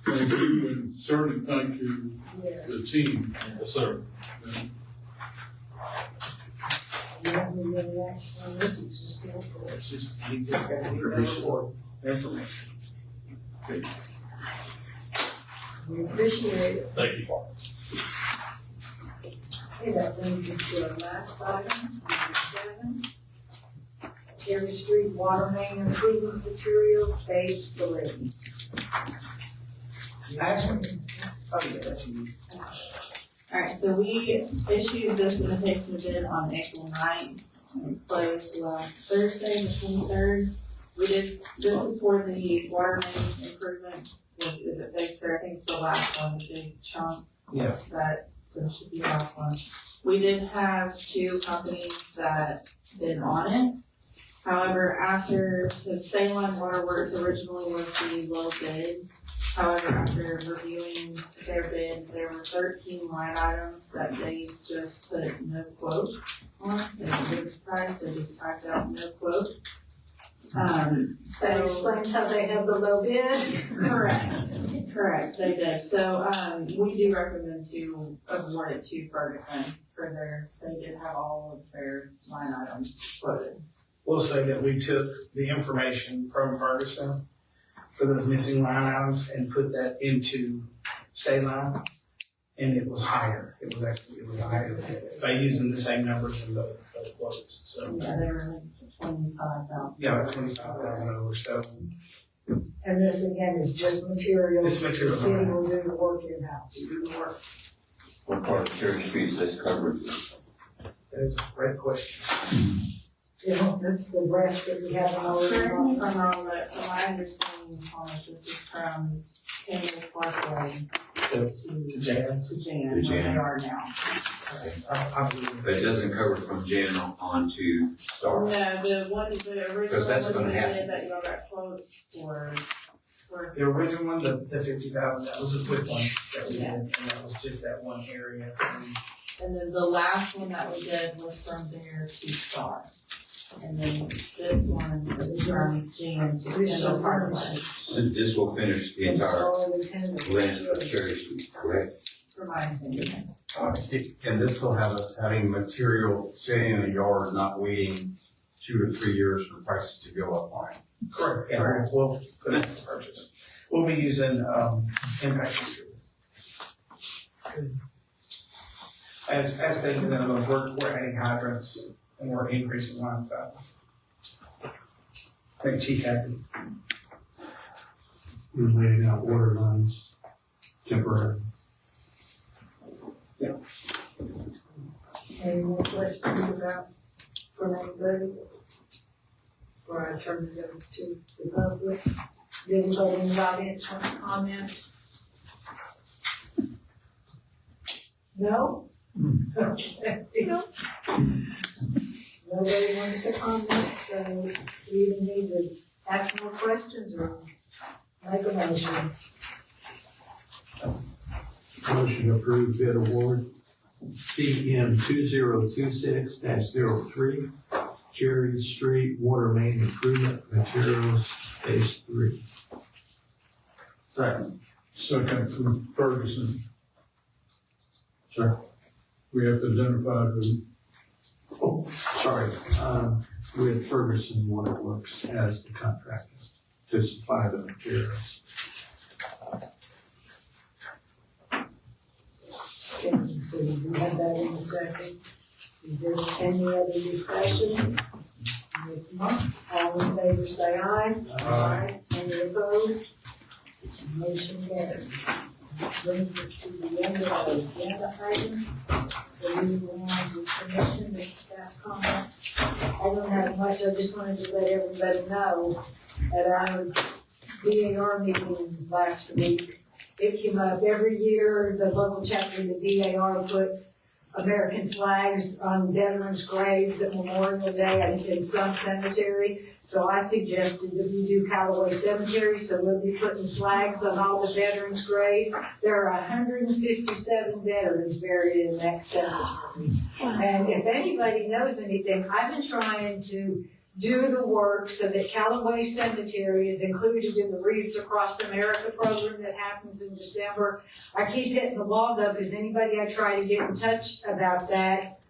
Thank you, and certainly thank you, Yeah. the team. Yes, sir. You have any other action on this? It's just good for It's just, you just got information for information. We appreciate it. Thank you. Okay, that brings us to our last item, number 7. Cherry Street Water Main Improvement Materials, Phase 3. Actually, oh yeah, that's you. Alright, so we issued this invitation to bid on April 9th, and it closed last Thursday, the 23rd. This is for the water main improvement, is it phase 3? I think it's the last one, the big chunk. Yeah. So it should be the last one. We did have 2 companies that bid on it. However, so State Line Waterworks originally was the low bid. However, after reviewing their bid, there were 13 line items that they just put no quote on. It's a big surprise, they just typed out no quote. That explains how they have the low bid. Correct, they did. So, we do recommend to award it to Ferguson for they did have all of their line items quoted. We'll say that we took the information from Ferguson for those missing line items and put that into State Line, and it was higher. It was higher by using the same numbers in both quotes. So Yeah, they were like 25,000. yeah, 25,000 over. So And this again is just materials. This material. The city will do the work in-house. do the work. What part of Cherry Street is this covered? That is a great question. Yeah, that's the rest that we have in our. Correct me if I'm wrong, but from my understanding, Thomas, this is from Kendall Parkway To Jan. to Jan, To where Jan. they are now. I believe But it doesn't cover from Jan on to Star. No, the original Because that's one gonna we happen. did that y'all got quotes for the original one, the 50,000. That was a quick one that we did, Yeah. and that was just that one area. and then the last one that we did was from there to Star. And then this one is from Jan to Kendall Parkway, So this will finish the entire length of Cherry Street, correct? for my opinion. And this will have us having material sitting in the yard, not waiting 2 to 3 years for prices to go up on it. Correct. Yeah, we'll put it in the purchase. We'll be using impact materials. As they do that, we're adding hydrants and we're increasing line size. Make Chief happy. We're laying out water lines temporarily. Any more questions about, from anybody? Or I turn it over to the public? Did anybody in the audience want to comment? No? Okay. Nobody wants to comment, so we either need to ask more questions or make a motion. Motion to approve bid award CM 2026-03, Cherry Street Water Main Improvement Materials, Phase 3. Second. Second from Ferguson. Sure. We have to identify who. Oh, sorry, with Ferguson Waterworks as the contractor to supply the materials. Okay, so we have that in a second. Is there any other discussion? If not, all in favor say aye. Aye. Any opposed? Motion carries. Brings us to the end of our agenda item. So we will on to commission and staff comments. I don't have much, I just wanted to let everybody know at our DAR meeting last week, it came up every year, the local chapter of the DAR puts American flags on veterans' graves at Memorial Day in some cemetery. So I suggested that we do Callaway Cemetery, so we'll be putting flags on all the veterans' graves. There are 157 veterans buried in that cemetery. And if anybody knows anything, I've been trying to do the work so that Callaway Cemetery is included in the Wreaths Across America program that happens in December. I keep hitting the wall though, because anybody I try to get in touch about that,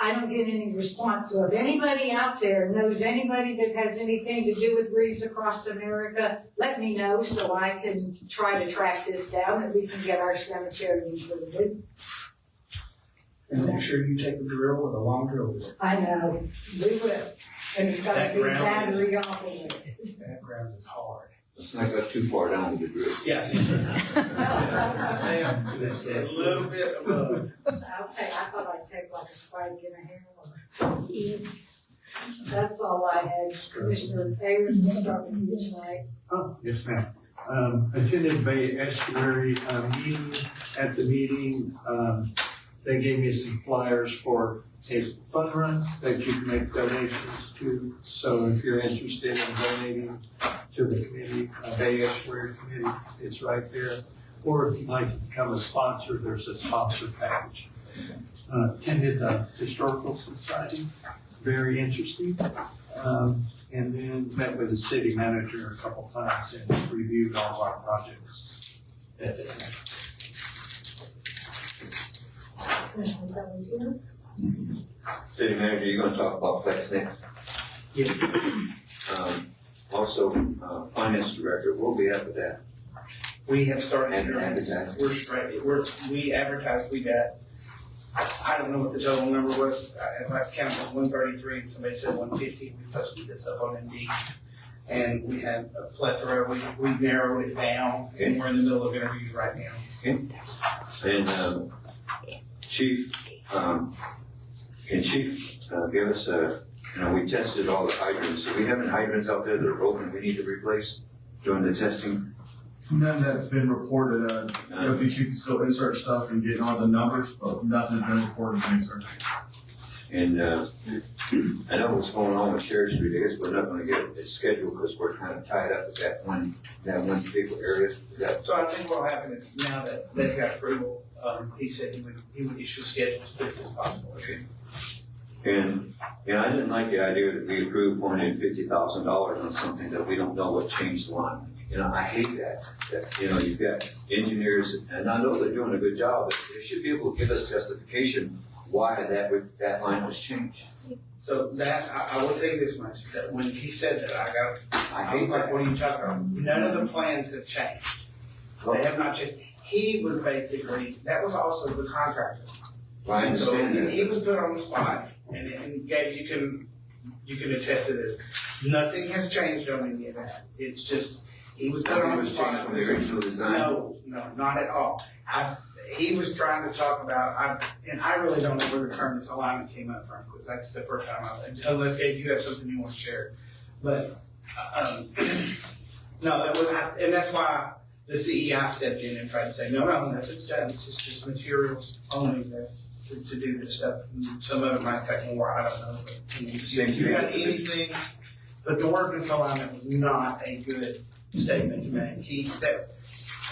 I don't get any response. So if anybody out there knows anybody that has anything to do with Wreaths Across America, let me know so I can try to track this down and we can get our cemetery included. And make sure you take a drill with a long drill bit. I know, we will. And it's got a big battery off of it. That ground is hard. Let's not go too far down with the drill. Yeah. Just a little bit above. Okay, I thought I'd take like a spike in a hammer. Yes. That's all I had. Commissioner Ayers, we'll start with you tonight. Oh, yes, ma'am. Attended Bay Estuary, meeting. At the meeting, they gave me some flyers for a fun run that you can make donations to. So if you're interested in donating to the committee, Bay Estuary Committee, it's right there. Or if you'd like to become a sponsor, there's a sponsor package. Attended the Historical Society, very interesting. And then met with the city manager a couple times and reviewed all of our projects. That's it. City manager, you're gonna talk about Flex next? Yes. Also, finance director, we'll be up with that. We have started. Advertising. We're straight, we advertised, we got, I don't know what the total number was, at last count it was 133, and somebody said 150, we posted this up on Indeed. And we had a plethora, we narrowed it down, and we're in the middle of interviews right now. Okay. And, Chief, can Chief, give us we tested all the hydrants. Do we have any hydrants out there that are broken we need to replace during the testing? None that's been reported. Deputy Chief is still insert stuff and getting all the numbers, but nothing's been reported to me, sir. And I know what's going on with Cherry Street. I guess we're not gonna get it scheduled because we're kind of tied up with that one particular area. So I think what'll happen is now that they've got approval, he said he would issue schedules as quickly as possible. Okay. And I didn't like the idea that we approved $450,000 on something that we don't know what changed the line. I hate that. You've got engineers, and I know they're doing a good job, but they should be able to give us justification why that line was changed. So that, I will tell you this much, that when he said that, I was like, what are you talking about? None of the plans have changed. They have not changed. He was basically, that was also the contractor. Well, I understand so that. he was put on the spot, and Gabe, you can attest to this. Nothing has changed on any of that. It's just, he was put on the spot. From the original design? No, not at all. He was trying to talk about, and I really don't know where the term misalignment came up from, because that's the first time unless Gabe, you have something you want to share. But, no, that was, and that's why the CEI stepped in and tried to say, no, that's what's done. This is just materials only to do this stuff. And some of it might take more, I don't know. But if you got anything, but the work misalignment was not a good statement to make.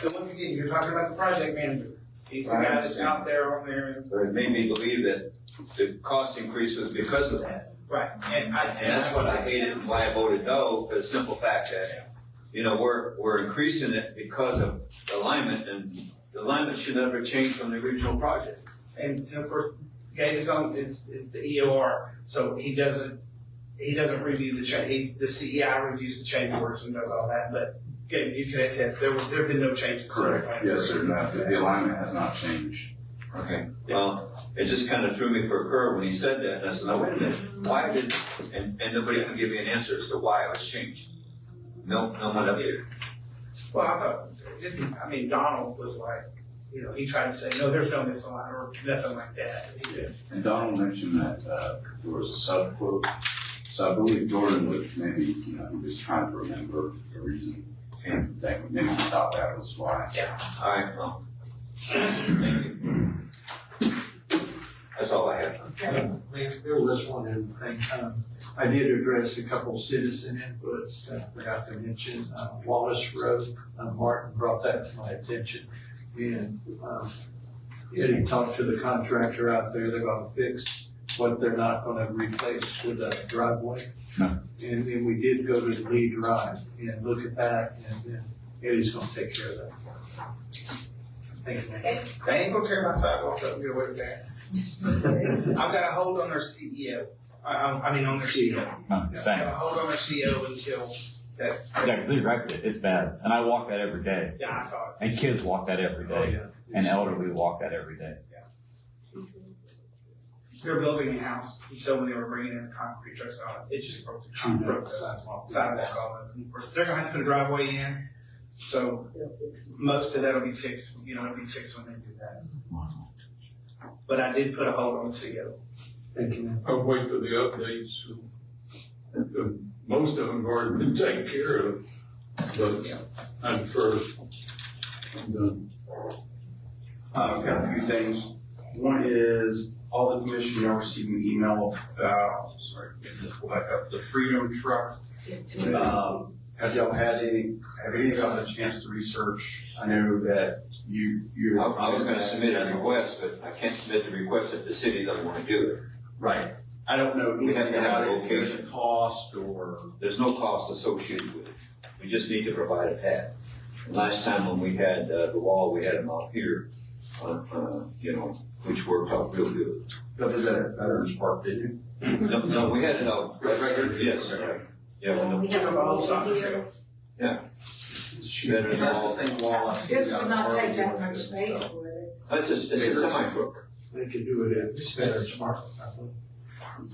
And once again, you're talking about the project manager. He's the guy that's out there on there. But it made me believe that the cost increase was because of that. Right. And that's what I hated and why I voted no, for the simple fact that, we're increasing it because of alignment, and the alignment should never change from the original project. And of course, Gabe is the EOR, so he doesn't review the CEI reviews the change orders and does all that, but Gabe, you can attest, there have been no changes. Correct. Yes, sir. No, the alignment has not changed. Okay. Well, it just kind of threw me for a curve when he said that, and I said, no, wait a minute, why did, and nobody can give me an answer as to why it was changed. No one up here. Well, Donald was like, he tried to say, no, there's no misalignment or nothing like that. And Donald mentioned that there was a sub-quote. So I believe Jordan would maybe, he was trying to remember the reason. And that maybe he thought that was why. Yeah. All right, well, thank you. That's all I have. Mayor, there was one other thing. I did address a couple citizen inputs that I forgot to mention. Wallace Road, Martin brought that to my attention. And Eddie talked to the contractor out there. They're gonna fix what they're not gonna replace with a driveway. No. And then we did go to the Lee Drive and look at that, and then Eddie's gonna take care of that. Thank you, Mayor. They ain't gonna tear my sidewalks up and get away with that. I've got a hold on their CEO. I mean, on their CEO. No, it's I've got a bad. hold on their CEO until that's. Yeah, because they wrecked it. It's bad. And I walk that every day. Yeah, I saw it. And kids walk that every Oh, day. yeah. And elderly walk that every day. They're building a house, so when they were bringing in the concrete trucks on it, it just broke the sidewalk all over. They're gonna have to put a driveway in, so most of that'll be fixed, it'll be fixed when they do that. But I did put a hold on the CO. Thank you, Mayor. I'll wait for the updates. Most of them have already been taken care of, but I'm first. I'm done. I've got a few things. One is, all the commission, y'all received an email about, pull back up, the Freedom Truck. Have any of y'all had a chance to research? I know that you. I was gonna submit a request, but I can't submit the request if the city doesn't wanna do it. Right. I don't know We have anything to have about a it, if there's a location. cost or. There's no cost associated with it. We just need to provide a pad. Last time when we had the wall, we had them out here, which worked out real good. That was at Veterans Park, didn't you? No, we had it out right here. Yes, right. Yeah, when We have a wall here. Better than That's all. the same wall. I think This out would of not Harley take that Davidson, much space, so. would it? It's a semi-truck. They could do it at Veterans Park.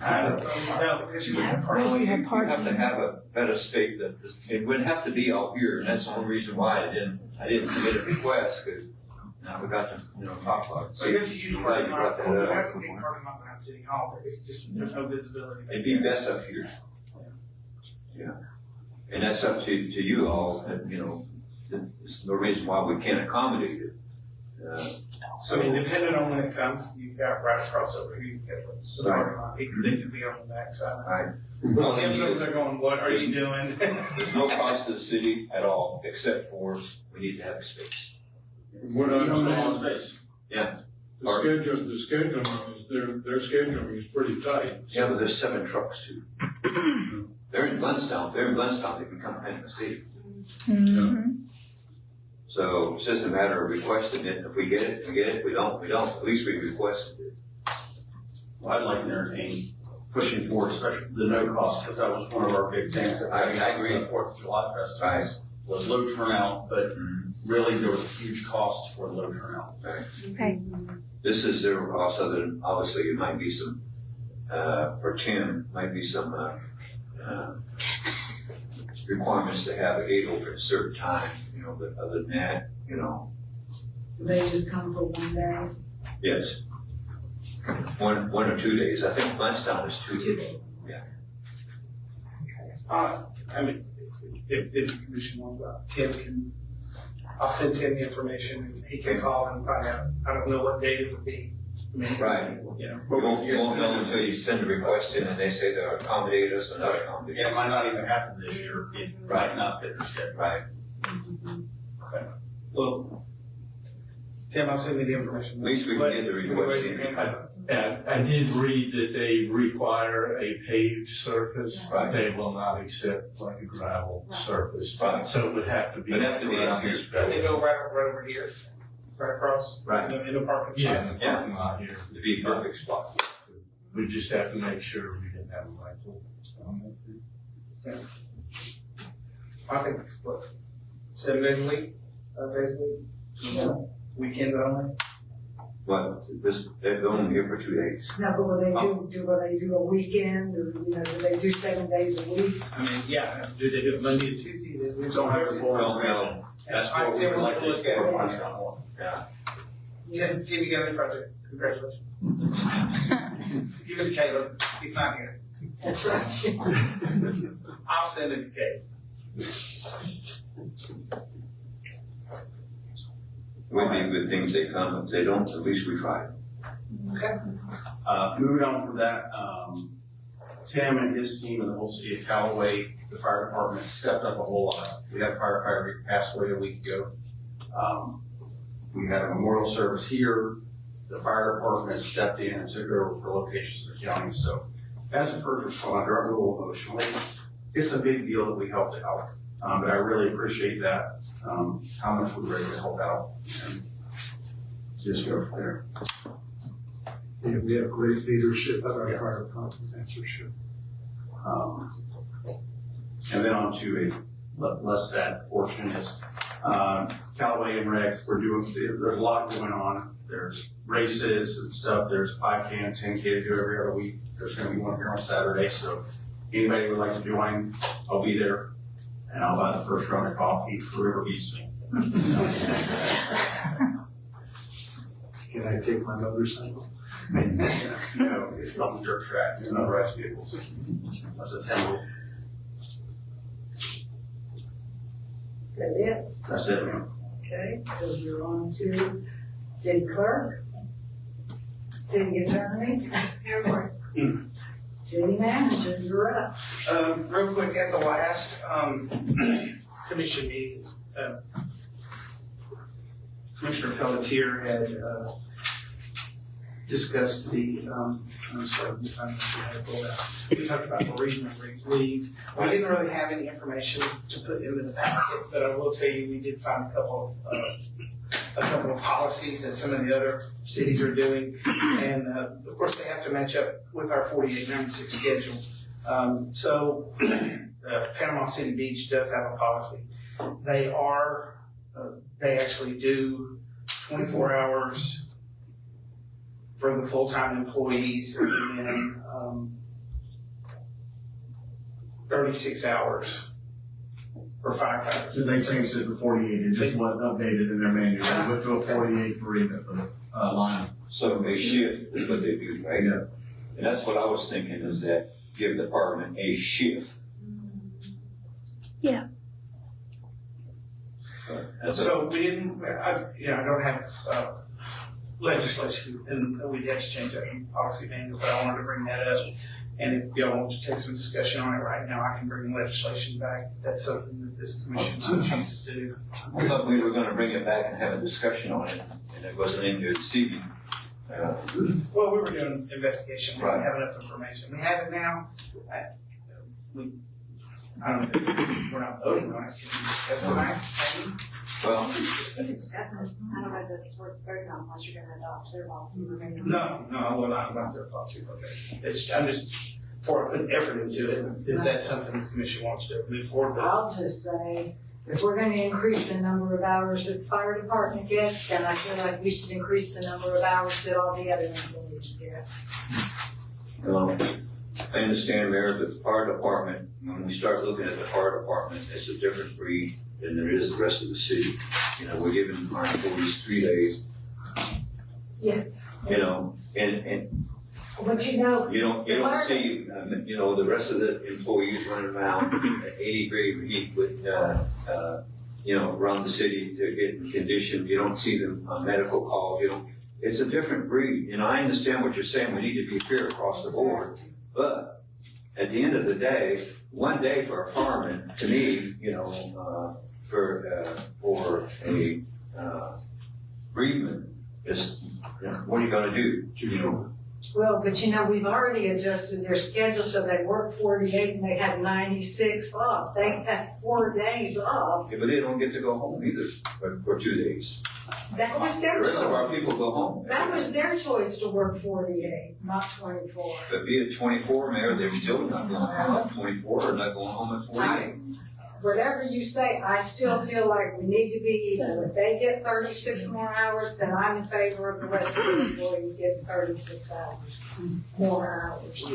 I don't know, because you wouldn't have Where's parking. your You have to parking? have a better space that, it would have to be out here, and that's the only reason why I didn't submit a request, because now we got to, talk about it. So you have to use parking Glad you lot, brought you that up. have to get parking lot behind City Hall, but it's just, there's no visibility. It'd be best up here. Yeah. And that's up to you all, and, there's no reason why we can't accommodate it. So, I mean, depending on when it comes, you've got right across over here, you've got the parking lot, they could be on the backside. Right. Well, Tim's over there going, what are you doing? There's no cost to the city at all, except for we need to have a space. What You I'm don't know saying, space. Yeah. the scheduling their scheduling is pretty tight. Yeah, but there's 7 trucks too. They're in Glenstown, they can come in and see. So it's just a matter of requesting it. If we get it, we get it. If we don't, we don't. At least we requested it. Well, I'd like to entertain pushing forward, especially the no cost, because that was one of our big things that I agree. The 4th of July festival was low turnout, but really there was a huge cost for low turnout. Okay. This is zero cost, other than obviously it might be some, for Tim, might be some, requirements to have a gate open at a certain time, but other than that, They just come for one day. yes. One or 2 days. I think Glenstown is 2 days. 2 days. I mean, if the commission wants, I'll send Tim the information, and he can call and find out. I don't know what date it would be. I mean, Right. You won't know until you send a request in and they say they'll accommodate us or not accommodate Yeah, it us. might not even happen this year, it might not fit the schedule. Right. Well, Tim, I'll send you the information. At least we can get the request in. I did read that they require a paved surface. Right. They will not accept like a gravel surface. Right. So it would have to be. It'd have to be out here. They go right over here, right across. Right. In the parking Yeah, in spots. the parking lot here. To be a perfect spot. We just have to make sure we didn't have a rental. I think it's what, 7 days a week, 5 days a week? Yeah. Weekends only? But they're only here for 2 days. No, but will they do a weekend, or, do they do 7 days a week? I mean, yeah, do they do it Monday to Tuesday? We don't have a full Don't know. information. That's what we would like to look at. Yeah. Tim, you got any project? Congratulations. Give it to Caleb, he's not here. That's right. I'll send it to Caleb. It would be a good thing if they come. If they don't, at least we tried. Okay. Moving on from that, Tim and his team and the whole city of Callaway, the fire department stepped up a whole lot. We had a firefighter who passed away a week ago. We had a memorial service here. The fire department stepped in and took over for locations in the county. So as a first responder, I'm a little emotional. It's a big deal that we helped out. But I really appreciate that, how much we're ready to help out. And just go from there. Yeah, we have great leadership at our fire department, that's for sure. And then on to a less sad portion is, Callaway and Rex, there's a lot going on. There's races and stuff. There's a 5K and 10K to do every other week. There's gonna be one here on Saturday, so anybody who would like to join, I'll be there. And I'll buy the first round of coffee for whoever beats me. Can I take my motorcycle? No, it's not the dirt track, it's not race vehicles. That's a 10 wheel. Is that it? That's it, ma'am. Okay, so you're on to city clerk, city attorney, city manager, you're up. Real quick, at the last, commission meeting, Commissioner Pelletier had, discussed the, I'm sorry, I'm trying to pull that. We talked about bereavement leave. We didn't really have any information to put into the packet, but I will tell you, we did find a couple of policies that some of the other cities are doing. And, of course, they have to match up with our 4896 schedule. So Panama City Beach does have a policy. They actually do 24 hours for the full-time employees, and then 36 hours for firefighters. So they changed it to 48, it just wasn't updated in their manual, they went to a 48 bereavement for the line. So a shift is what they do, right? Yeah. And that's what I was thinking, is that give the department a shift. Yeah. So we didn't, I don't have legislation, and we'd have to change that in policy manual, but I wanted to bring that up. And if y'all want to take some discussion on it right now, I can bring legislation back. That's something that this commission chooses to do. I thought we were gonna bring it back and have a discussion on it, and it wasn't in here this evening. Well, we were doing investigation, we didn't Right. have enough information. We have it now. I don't know, we're not voting on it, can we discuss it tonight? Well, We can discuss it. I don't know that it's worth voting on unless you're gonna adopt their policy. No, well, not about their policy, okay. I'm just, before I put effort into it, is that something this commission wants to move forward with? I'll just say, if we're gonna increase the number of hours that the fire department gets, then I feel like we should increase the number of hours that all the other employees get. I understand, Mayor, but the fire department, when we start looking at the fire department, it's a different breed than there is the rest of the city. You know, we're giving our employees 3 days. Yeah. You know, and But you know. you don't see, the rest of the employees running around at 80-degree heat with, around the city to get in condition. You don't see them on medical calls. It's a different breed. And I understand what you're saying. We need to be fair across the board. But at the end of the day, 1 day for a fireman, to me, for a bereavement is, what are you gonna do? Well, but we've already adjusted their schedule so they work 48 and they have 96 off. They have 4 days off. Yeah, but they don't get to go home either for 2 days. That was their The choice. rest of our people go home. That was their choice to work 48, not 24. But be it 24, Mayor, they're still not going home at 24 or not going home at 48. Whatever you say, I still feel like we need to be even. If they get 36 more hours, then I'm in favor of the rest of the employees getting 36 hours, more hours.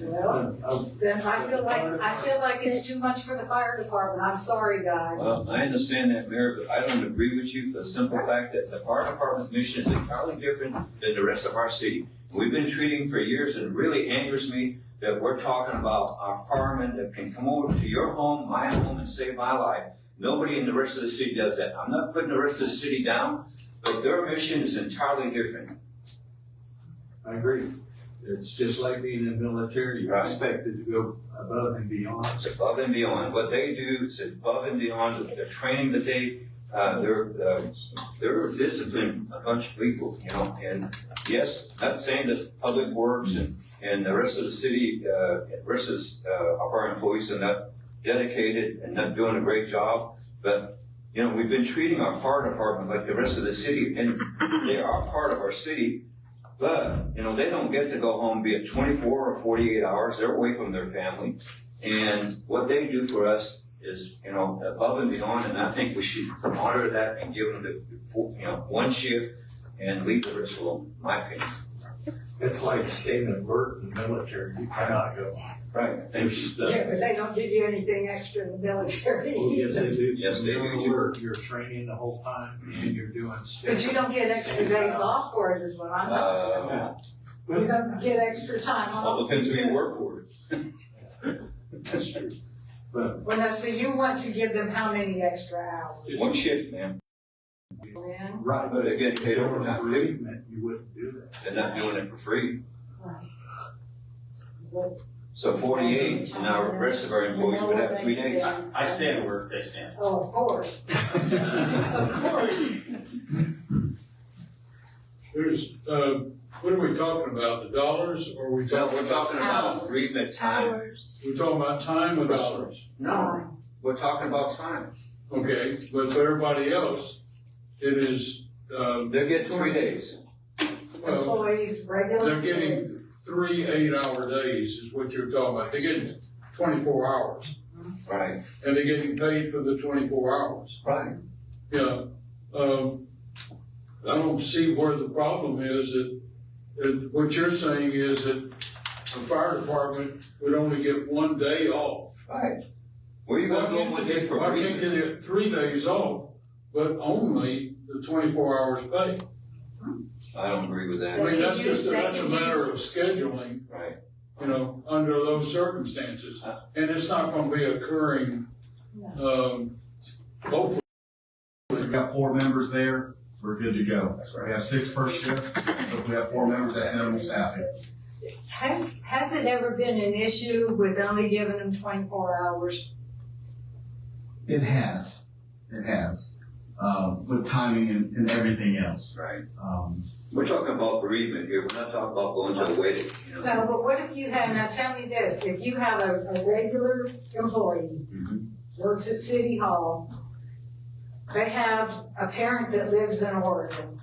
Well, then I feel like it's too much for the fire department. I'm sorry, guys. Well, I understand that, Mayor, but I don't agree with you for the simple fact that the fire department's mission is entirely different than the rest of our city. We've been treating for years, and it really angers me that we're talking about our firemen that can come over to your home, my home, and save my life. Nobody in the rest of the city does that. I'm not putting the rest of the city down, but their mission is entirely different. I agree. It's just like being in the military, you're Right. expected to go above and beyond. It's above and beyond. What they do is above and beyond the training that they're disciplined a bunch of people, you know. And yes, not saying that Public Works and the rest of the city, rest of our employees are not dedicated and not doing a great job, but you know, we've been treating our fire department like the rest of the city, and they are part of our city. But, you know, they don't get to go home, be it 24 or 48 hours. They're away from their family. And what they do for us is, you know, above and beyond. And I think we should honor that and give them the, you know, one shift and leave the rest alone, in my opinion. It's like staying at work in the military, you cannot go. Right, thank you. Yeah, but they don't give you anything extra in the military. Well, yes, they do. Yes, they do. You're training the whole time and you're doing stuff. But you don't get extra days off for it, is what I'm talking about. You don't get extra time off. All depends who you work for. That's true. But Well, now, so you want to give them how many extra hours? One shift, ma'am. Then? right, But they get paid over overtime. bereavement, you wouldn't do that. They're not doing it for free. Right. So 48, and now the rest of our employees would have 3 days. I stand where they stand. Oh, of course. Of course. There's, what are we talking about, the dollars, or are we No, talking? we're talking about bereavement time. We're talking about time or dollars? No, we're talking about time. Okay, but for everybody else, it is, They get 3 days. well, Employees, regular. they're getting 3 8-hour days is what you're talking about. They're getting 24 hours, Right, and they're getting paid for the 24 hours. right. Yeah, I don't see where the problem is that what you're saying is that the fire department would only get 1 day off. Right. Where you gonna go 1 day for Why can't they bereavement? get 3 days off, but only the 24 hours pay? I don't agree with I that. mean, that's just, that's a matter of scheduling, Right. you know, under those circumstances. And it's not gonna be occurring, hopefully. We've got 4 members there, we're good to go. That's right. We have 6 per shift, but we have 4 members at minimum staffing. Has it ever been an issue with only giving them 24 hours? It has, with timing and everything else. Right. We're talking about bereavement here. We're not talking about going to a wedding, you know. No, but what if you had, now tell me this, if you have a regular employee, works at City Hall, they have a parent that lives in Oregon.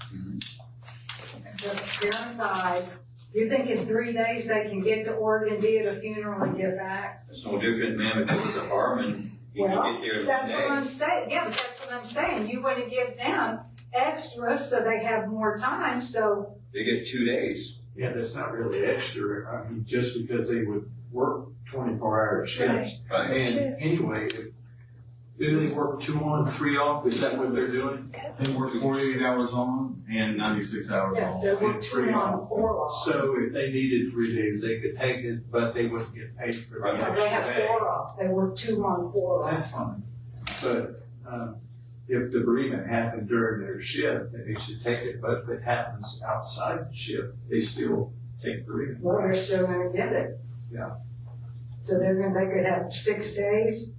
The parent dies, you think in 3 days they can get to Oregon, be at a funeral and get back? It's no different, ma'am, if it was a fireman, he Well, can get there in 1 that's what I'm day. saying, yeah, but that's what I'm saying, you wanna give them extra so they have more time, so. They get 2 days. Yeah, that's not really extra, I mean, just because they would work 24-hour shifts. Right. And anyway, do they work 2 on, 3 off, is that what they're doing? They work 48 hours on and 96 hours Yeah, off. they work And 2 3 on, 4 off. So if they needed 3 days, they could take it, but they wouldn't get paid for the Right. extra They have day. 4 off, they work 2 on, 4 off. That's fine, but, if the bereavement happened during their shift, then they should take it, but if it happens outside the shift, they still take bereavement. Well, they're still gonna get it. Yeah. So they could have 6 days?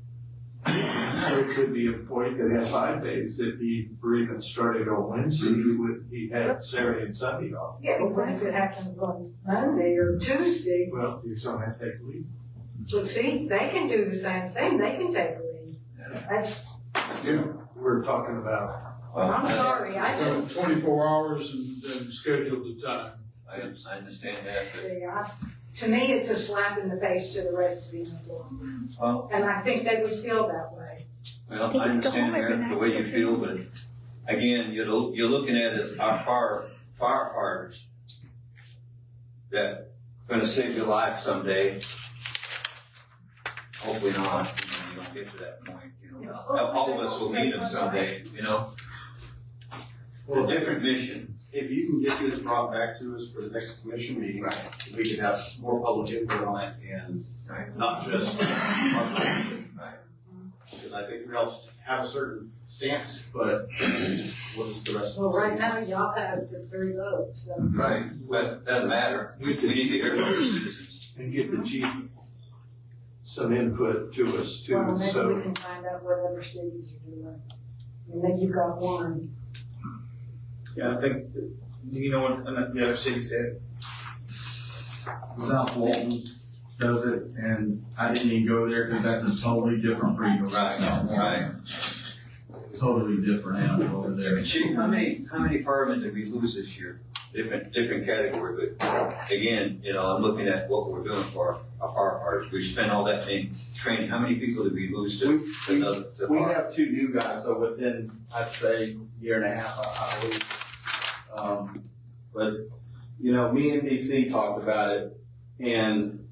So it could be a point could have 5 days, if the bereavement started on Wednesday, he had Saturday and Sunday off. Yeah, but what if it happens on Monday or Tuesday? Well, you still have to take leave. Well, see, they can do the same thing, they can take a leave. That's, Yeah. We're talking about, I'm sorry, I just, 24 hours and schedule the time. I understand that, but to me, it's a slap in the face to the rest of the employees. Well- And I think they would feel that way. well, I understand Mayor, the way you feel, but again, you're looking at as our firefighters that gonna save your life someday. Hopefully not, you don't get to that point, you know. All of us will need them someday, you know. A different mission. If you can get this brought back to us for the next commission meeting, we can have more public input on it and not just our commission. Right. Because I think we all have a certain stance, but what is the rest Well, of the right city? now, y'all have the 3 votes, so. Right, but doesn't matter. We need to hear from our citizens. And give the chief some input to us Well, too, maybe so. we can find out what other cities are doing. And then you've got one. Yeah, I think, do you know what the other city said? South Walton does it, and I didn't even go there because that's a totally different breed of Right, South Walton. right. Totally different animal over there. Chief, how many firemen did we lose this year? Different category, but again, I'm looking at what we're doing for our firefighters. We spent all that in training. How many people did we lose to We have 2 new guys, so within, I'd say, year and a half, I believe. But, me and DC talked about it, and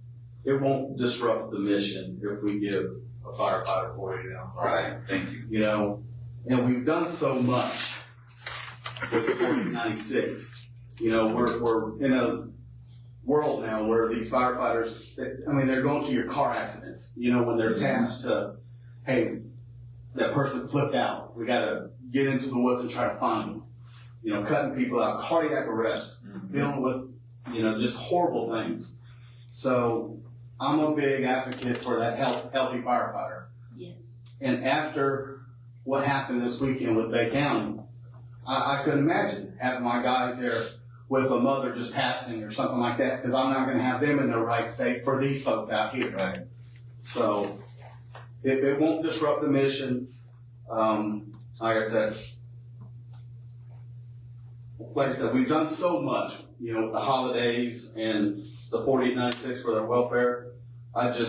it won't disrupt the mission if we give a firefighter 40 an hour. Right, thank you. And we've done so much with the 4096. We're in a world now where these firefighters, they're going to your car accidents, when they're tasked to, hey, that person flipped out. We gotta get into the woods and try to find them. Cutting people out, cardiac arrest, dealing with, just horrible things. So I'm a big advocate for that healthy firefighter. Yes. And after what happened this weekend with Bay County, I couldn't imagine having my guys there with a mother just passing or something like that, because I'm not gonna have them in the right state for these folks out here. Right. So it won't disrupt the mission. Like I said, we've done so much, with the holidays and the 4896 for their welfare. Like I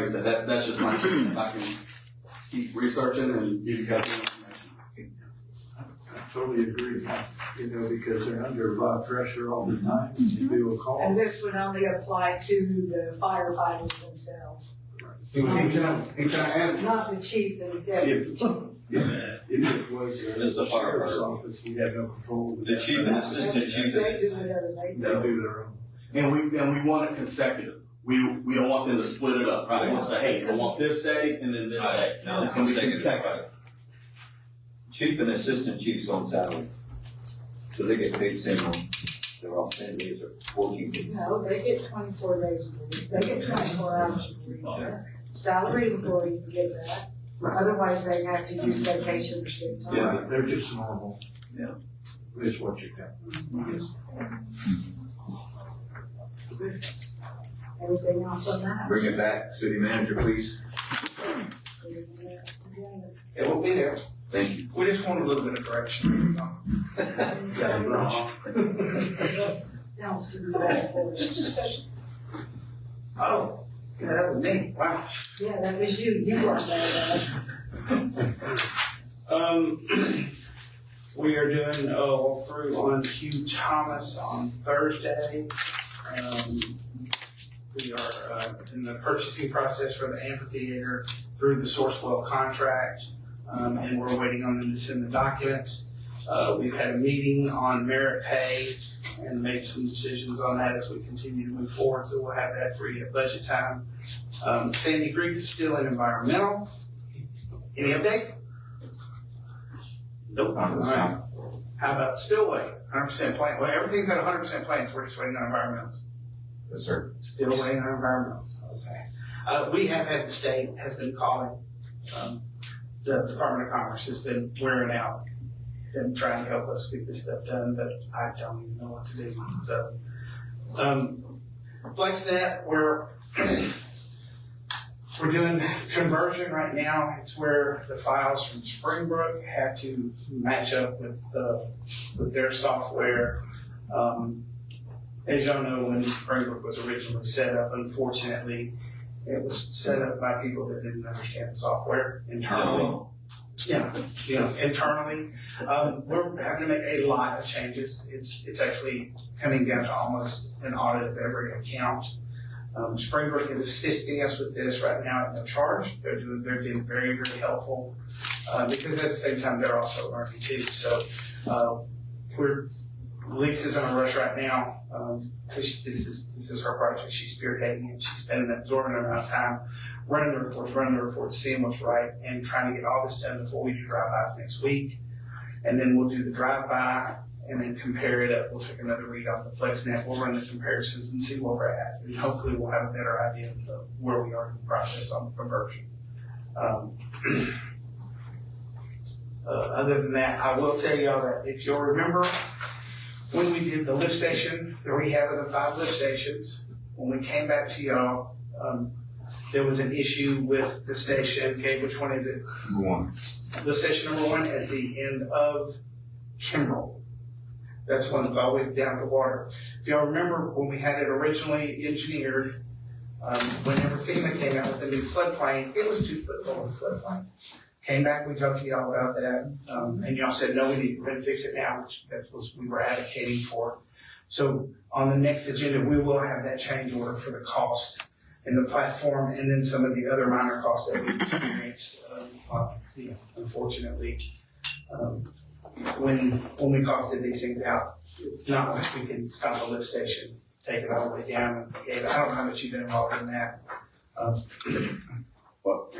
said, that's just my opinion. I can keep researching and give you guys the information. I totally agree, because they're under a lot of pressure all the time when you do a call. And this would only apply to the firefighters themselves, And can I add? not the chief and the deputy. If it was It's the the sheriff's firefighter. office, we had no control over The that. chief and assistant chief. They do whatever they do. They do their own. And we want it consecutive. We don't want them to split it up. Right. We want to say, hey, I want this day and then this day. No, It's gonna be consecutive. consecutive. Chief and assistant chiefs on salary. So they get paid same on, they're all 10 days or 14 days. No, they get 24 days a week. They get 24 hours a week. Salary employees get that. Otherwise, they have to use vacation for sick time. Yeah. They're just normal. Yeah. Is what you got. Yes. Anything else on that? Bring it back, city manager, please. It will be there. Thank you. We just want a little bit of direction. Else to be back for. Just discussion. Oh, yeah, that was me. Wow. Yeah, that was you. You weren't there, We are doing a walkthrough on Hugh Thomas on Thursday. We are in the purchasing process for the amphitheater through the Sourcewell contract, and we're waiting on them to send the documents. We've had a meeting on merit pay and made some decisions on that as we continue to move forward, so we'll have that for you at budget time. Sandy Creek is still in environmental. Any updates? Nope. All right. How about spillway? 100% plan. Well, everything's at 100% plans. We're just waiting on environmentals. Yes, sir. Still waiting on environmentals. Okay. We have had the state has been calling. The Department of Commerce has been wearing out and trying to help us get this stuff done, but I don't even know what to do. So, FlexNet, we're doing conversion right now. It's where the files from Springbrook have to match up with their software. As y'all know, when Springbrook was originally set up, unfortunately, it was set up by people that didn't understand the software internally. No. Yeah, internally. We're having to make a lot of changes. It's actually coming down to almost an audit of every account. Springbrook is assisting us with this right now at no charge. They're being very, very helpful, because at the same time, they're also learning too. So, we're Lisa's in a rush right now, 'cause this is her project, she's spearheading it, she's spending an absorbent amount of time running the reports, seeing what's right, and trying to get all this done before we do drive-bys next week. And then we'll do the drive-by, and then compare it up, we'll take another read off the FlexNet, we'll run the comparisons and see where we're at, and hopefully we'll have a better idea of where we are in the process on the conversion. Other than that, I will tell y'all that if you'll remember, when we did the lift station, the rehab of the 5 lift stations, when we came back to y'all, there was an issue with the station. Okay, which one is it? Number 1. Lift station number 1 at the end of Kimbrell. That's one that's always down at the water. If y'all remember when we had it originally engineered, whenever FEMA came out with the new floodplain, it was 2 foot below the floodplain. Came back, we talked to y'all about that, and y'all said, no, we're gonna fix it now, which that was, we were advocating for. So on the next agenda, we will have that change order for the cost and the platform, and then some of the other minor costs that we experienced, unfortunately. When we costed these things out, it's not like we can stop a lift station, take it all the way down, and I don't know how much you've been involved in that. Well,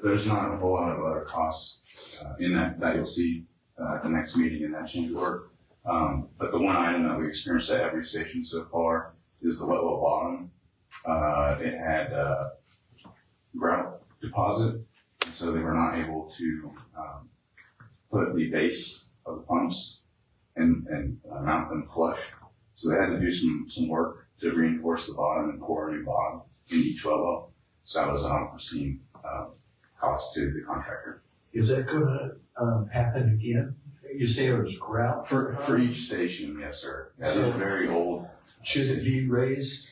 there's not a whole lot of other costs in that you'll see at the next meeting in that change order. But the one item that we experienced at every station so far is the wet well bottom. It had grout deposit, and so they were not able to put the base of the pumps and mount them flush. So they had to do some work to reinforce the bottom and pour a new bottom in each well well. So that was an unforeseen cost to the contractor. Is that gonna happen again? You say it was grout? For each station, yes, sir. That is very old. Should it be raised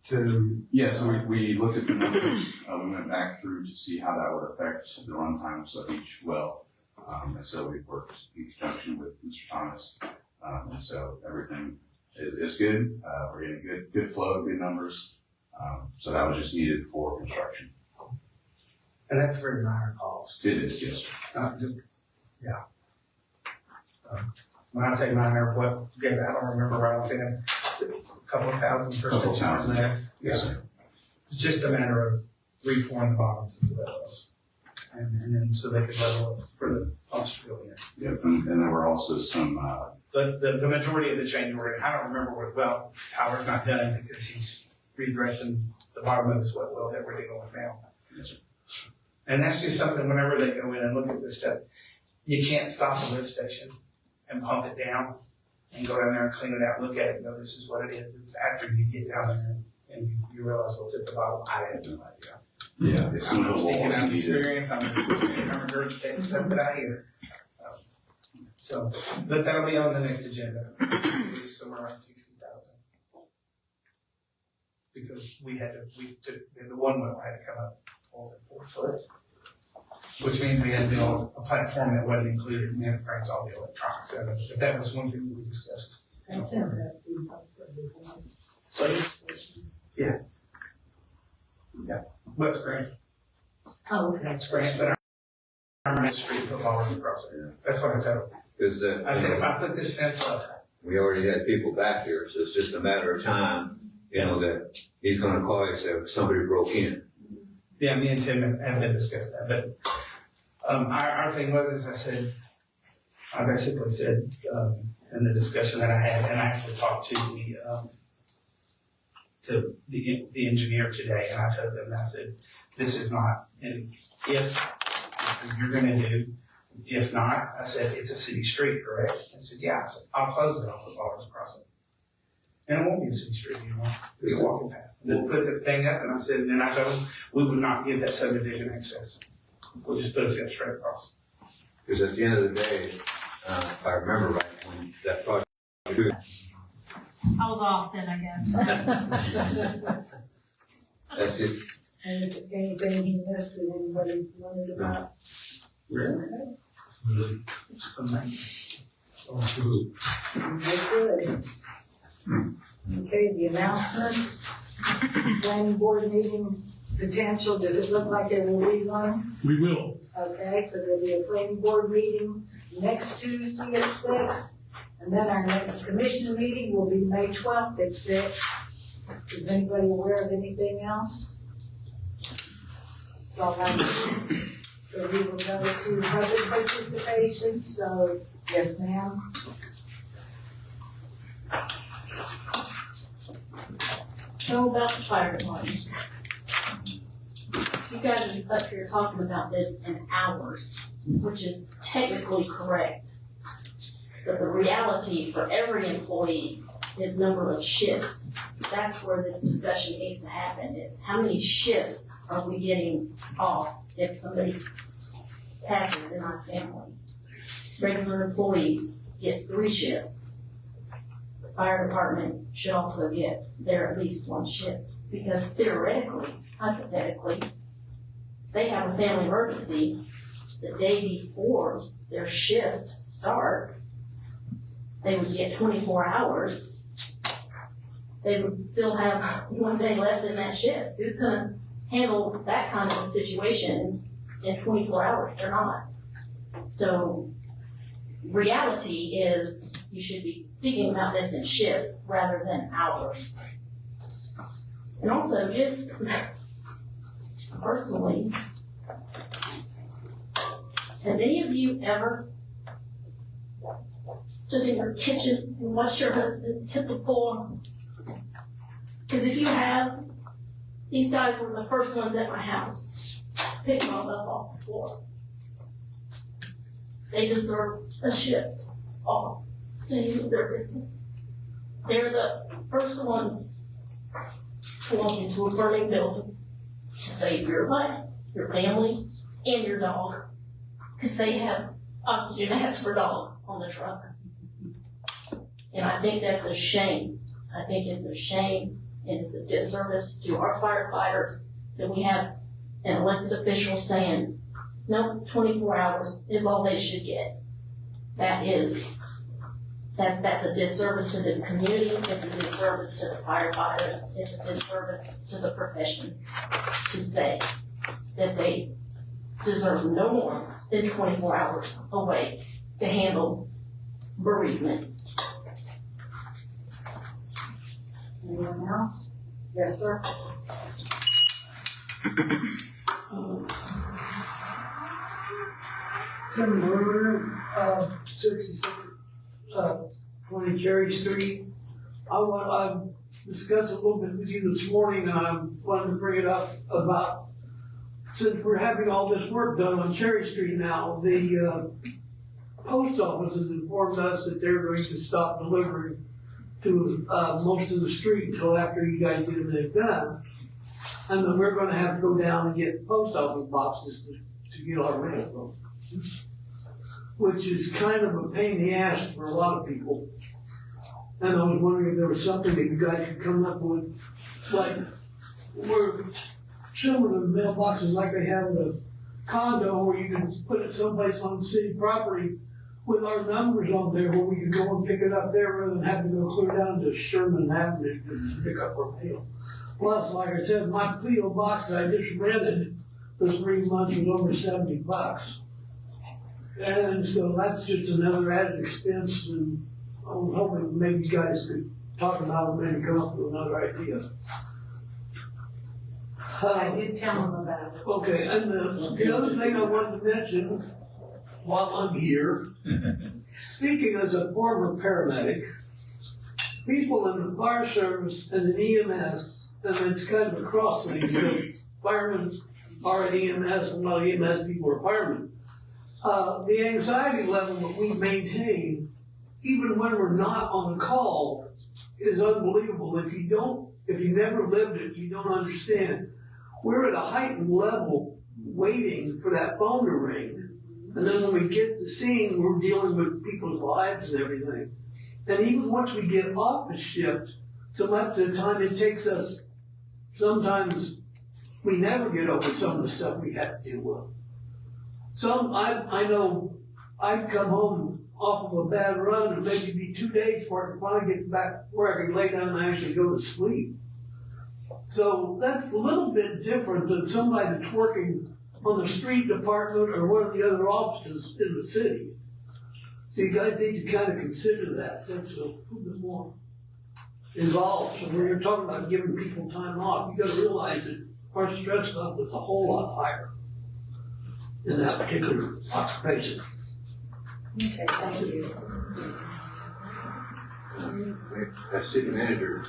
to? Yes, we looked at the numbers. We went back through to see how that would affect the run times of each well. And so we worked in conjunction with Mr. Thomas. And so everything is good. We're getting good flow, good numbers. So that was just needed for construction. And that's a very minor cost. It is, yes. Yeah. When I say minor, I don't remember right offhand. It's a couple of thousand per Couple station or thousand. less. Yes, sir. It's just a matter of repouring the bottoms of the wells. And then so they could level up for the pumps to go in. Yep, and there were also some, The majority of the change order, I don't remember what well, Tyler's not done because he's redressing the bottom of this wet well that we're dealing with now. Yes, sir. And that's just something whenever they go in and look at this stuff, you can't stop a lift station and pump it down and go down there and clean it out, look at it and go, this is what it is. It's after you get down there and you realize what's at the bottom. I had no idea. Yeah, it's some I'm of the speaking walls out of needed. experience, I'm regurgitating stuff that I hear. So, but that'll be on the next agenda. It's somewhere around 60,000. Because the one well had to come up, 4 foot? Which means we had to build a platform that wasn't included, and then it brings all the electronics in it. But that was one thing we discussed. Yes. Yeah, but it's great. Oh, okay. It's great, but I'm on the street put all across it. That's what I told him. Because, I said, if I put this fence up, we already had people back here, so it's just a matter of time, that he's gonna call you and say, somebody broke in. yeah, me and Tim have been discussing that, but, our thing was, I basically said, in the discussion that I had, and I actually talked to the engineer today, and I told them, I said, this is not, and if, I said, you're gonna do, if not, I said, it's a city street, correct? I said, yeah, I said, I'll close it, I'll put bars across it. And it won't be a city street anymore, it's a walking path. And then put the thing up, and I said, and then I told them, we would not give that subdivision access. We'll just put a fence straight across. Because at the end of the day, if I remember right, when that project. I was off then, I guess. That's it. And if anything he missed that anybody wanted about. Really? Good. Okay, the announcements. Planning board meeting potential, does it look like there will be one? We will. Okay, so there'll be a planning board meeting next Tuesday at 6. And then our next commission meeting will be May 12th at 6. Is anybody aware of anything else? That's all I know. So we will go to public participation, so, yes, ma'am? So about the fire department. You guys are up here talking about this in hours, which is technically correct. But the reality for every employee is number of shifts. That's where this discussion needs to happen, is how many shifts are we getting off if somebody passes in our family? Regular employees get 3 shifts. The fire department should also get their at least 1 shift, because theoretically, hypothetically, they have a family emergency the day before their shift starts, they would get 24 hours. They would still have 1 day left in that shift. Who's gonna handle that kind of a situation in 24 hours? They're not. So reality is you should be speaking about this in shifts rather than hours. And also just personally, has any of you ever stood in your kitchen and watched your husband hit the floor? Because if you have, these guys were the first ones at my house, picking all up off the floor. They deserve a shift off to handle their business. They're the first ones to walk into a burning building to save your life, your family, and your dog. Because they have oxygen masks for dogs on the truck. And I think that's a shame. I think it's a shame, and it's a disservice to our firefighters that we have an elected official saying, no, 24 hours is all they should get. That's a disservice to this community. It's a disservice to the firefighters. It's a disservice to the profession to say that they deserve no more than 24 hours away to handle bereavement. Anyone else? Yes, sir. Tim Berger, 66, 20 Cherry Street. I discussed a little bit with you this morning, and I wanted to bring it up about, since we're having all this work done on Cherry Street now, the post office has informed us that they're going to stop delivering to most of the street until after you guys get everything done. And then we're gonna have to go down and get post office boxes to get our mail from, which is kind of a pain in the ass for a lot of people. And I was wondering if there was something that you guys could come up with, like, we're similar to mailboxes like they have in a condo, where you can put it someplace on city property with our numbers on there, where we can go and pick it up there rather than having to go clear down to Sherman Avenue to pick up our mail. Plus, like I said, my P.O. box that I just rented for 3 months was over $70. And so that's just another added expense, and I'm hoping maybe you guys could talk about it, maybe come up with another idea. I did tell them about it. Okay, and the other thing I wanted to mention while I'm here, speaking as a former paramedic, people in the fire service and in EMS, and it's kind of a cross thing, because firemen are at EMS and a lot of EMS people are firemen. The anxiety level that we maintain, even when we're not on call, is unbelievable. If you never lived it, you don't understand. We're at a heightened level waiting for that phone to ring. And then when we get to the scene, we're dealing with people's lives and everything. And even once we get off the shift, so much of the time it takes us, sometimes we never get over some of the stuff we have to deal with. I know I'd come home off of a bad run and maybe be 2 days before I could finally get back where I could lay down and actually go to sleep. So that's a little bit different than somebody that's working on the street department or one of the other offices in the city. So you guys need to kind of consider that, that's a little bit more involved. So when you're talking about giving people time off, you gotta realize that our stress level is a whole lot higher in that particular occupation. Okay, thank you. As city manager,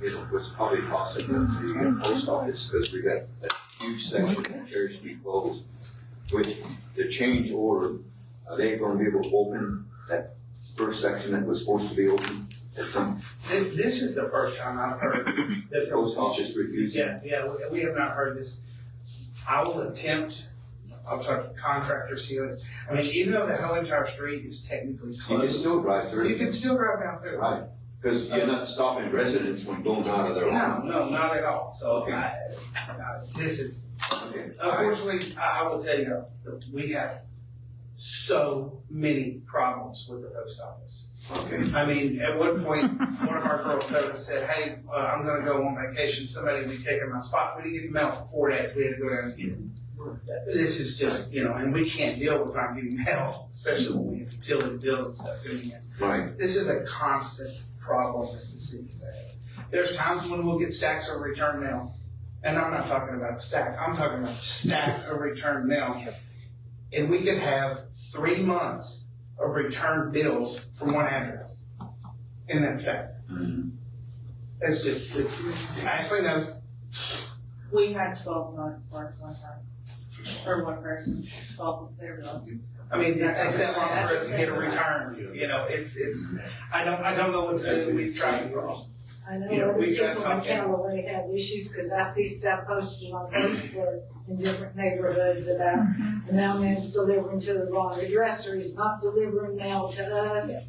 it was probably costing the post office, because we got that huge section of Cherry Street closed, which the change order, are they gonna be able to open that first section that was supposed to be open at some? This is the first time I've heard that the Post office refusing? Yeah, we have not heard this. I will attempt, I'll try to contractor seal it. I mean, even though the whole entire street is technically You closed. can still drive through. You can still drive down through. Right, because you're not stopping residents from going out of their house. No, not at all. So Okay. this is, Okay. unfortunately, I will tell you, that we have so many problems with the post office. Okay. I mean, at one point, one of our girls told us, said, hey, I'm gonna go on vacation, somebody will be taking my spot. We didn't get the mail for 4 days, we had to go down and get it. This is just, and we can't deal with not getting mail, especially when we have utility bills and stuff coming in. Right. This is a constant problem that the city's had. There's times when we'll get stacks of return mail, and I'm not talking about a stack, I'm talking about a stack of return mail. And we could have 3 months of return bills from one address in that stack. It's just, Ashley knows. We had 12 months worth one time, or one person, 12 of their bills. I mean, it takes that long for us to get a return, it's, I don't know what to do, we've tried. I know Yeah, other we tried people to in talk to- Callaway have issues, cause I see stuff posted on Facebook in different neighborhoods about the mailman's delivering to the wrong address, or he's not delivering mail to us.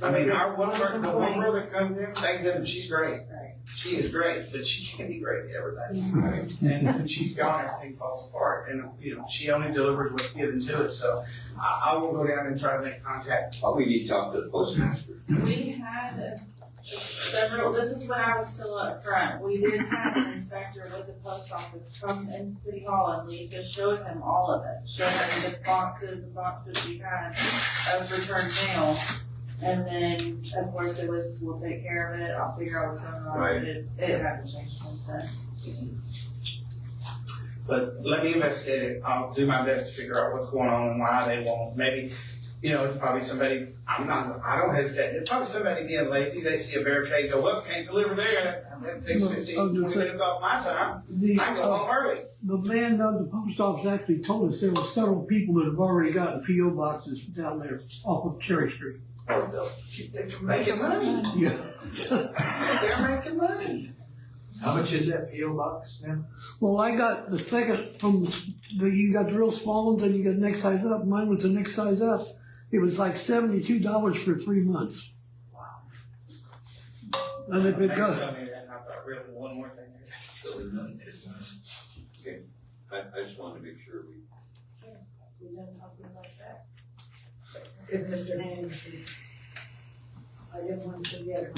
I mean, our the one girl that comes in, thank goodness, she's great. She is great, but she can't be great at everything. Right. And when she's gone, everything falls apart, and, she only delivers what's given to us, so I will go down and try to make contact. Oh, we need to talk to the postmaster. We had several, this is when I was still up front, we did have an inspector with the post office come into City Hall, and Lisa showed him all of it, showed him the boxes and boxes we had of returned mail. And then, of course, it was, we'll take care of it, I'll figure out what's going on, Right. but it hasn't changed since then. But let me investigate it. I'll do my best to figure out what's going on and why they won't. Maybe, it's probably somebody, I don't hesitate. It's probably somebody being lazy. They see a barricade, go up, can't deliver there. It takes 15, 20 minutes off my time. I can go home early. The man of the post office actually told us there were several people that have already gotten PO boxes down there off of Cherry Street. They're making money. Yeah. They're making money. How much is that PO box now? Well, I got the second from you got the real small ones and you got the next size up. Mine was the next size up. It was like $72 for 3 months. Wow. And if it goes, Really, one more thing. Okay, I just wanted to make sure we. We done talking about that. Good, Mr. Haynes, please. I didn't want to forget.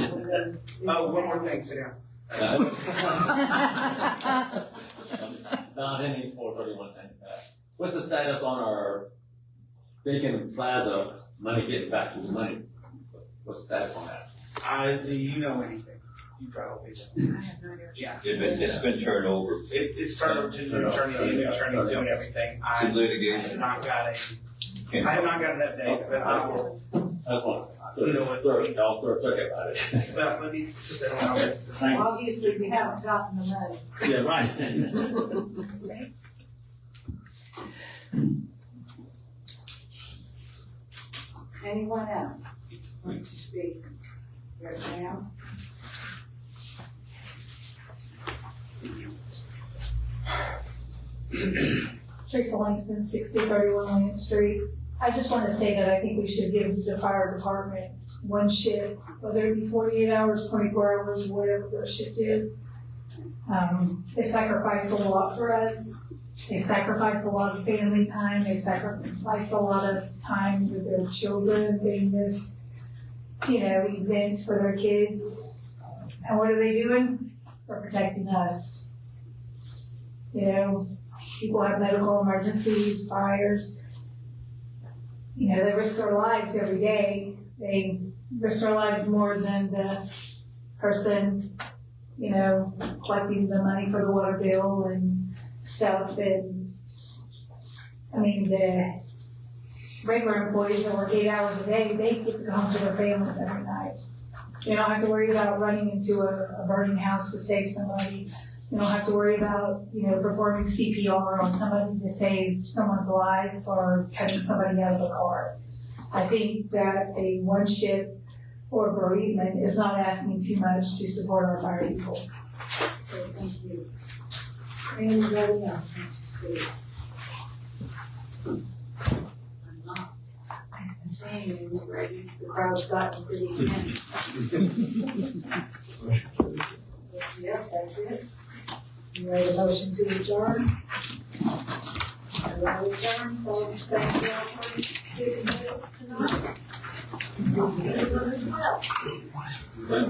Oh, one more thing, sit down. Don Hennings, 431 Tank Pass. What's the status on our Bacon Plaza money getting back to the money? What's the status on that? Do you know anything? You probably don't. I have no idea. Yeah. It's been turned over. It's turned over to the attorney, the attorney's doing everything. I To litigation. have not got an update, but I will. That's one. You know what? I'll throw about it. Well, let me put that on my list. Thanks. Obviously, we haven't gotten the money. Yeah, right. Anyone else want to speak? Yes, ma'am. Teresa Langston, 6031 Lincoln Street. I just want to say that I think we should give the fire department one shift, whether it be 48 hours, 24 hours, whatever their shift is. They sacrificed a lot for us. They sacrificed a lot of family time. They sacrificed a lot of time with their children. They miss, events for their kids. And what are they doing? They're protecting us. People have medical emergencies, fires. they risk their lives every day. They risk their lives more than the person, collecting the money for the water bill and stuff. And the regular employees that work 8 hours a day, they get to go home to their families every night. They don't have to worry about running into a burning house to save somebody. You don't have to worry about, performing CPR on somebody to save someone's life or cutting somebody out of a car. I think that a one-shift or bereavement is not asking too much to support our fire people. Okay, thank you. Anybody else wants to speak? I'm not. As I'm saying, already, the crowd's gotten pretty intense. Yep, that's it. You ready to motion to adjourn? I will adjourn, so thank you all for speaking tonight. Well.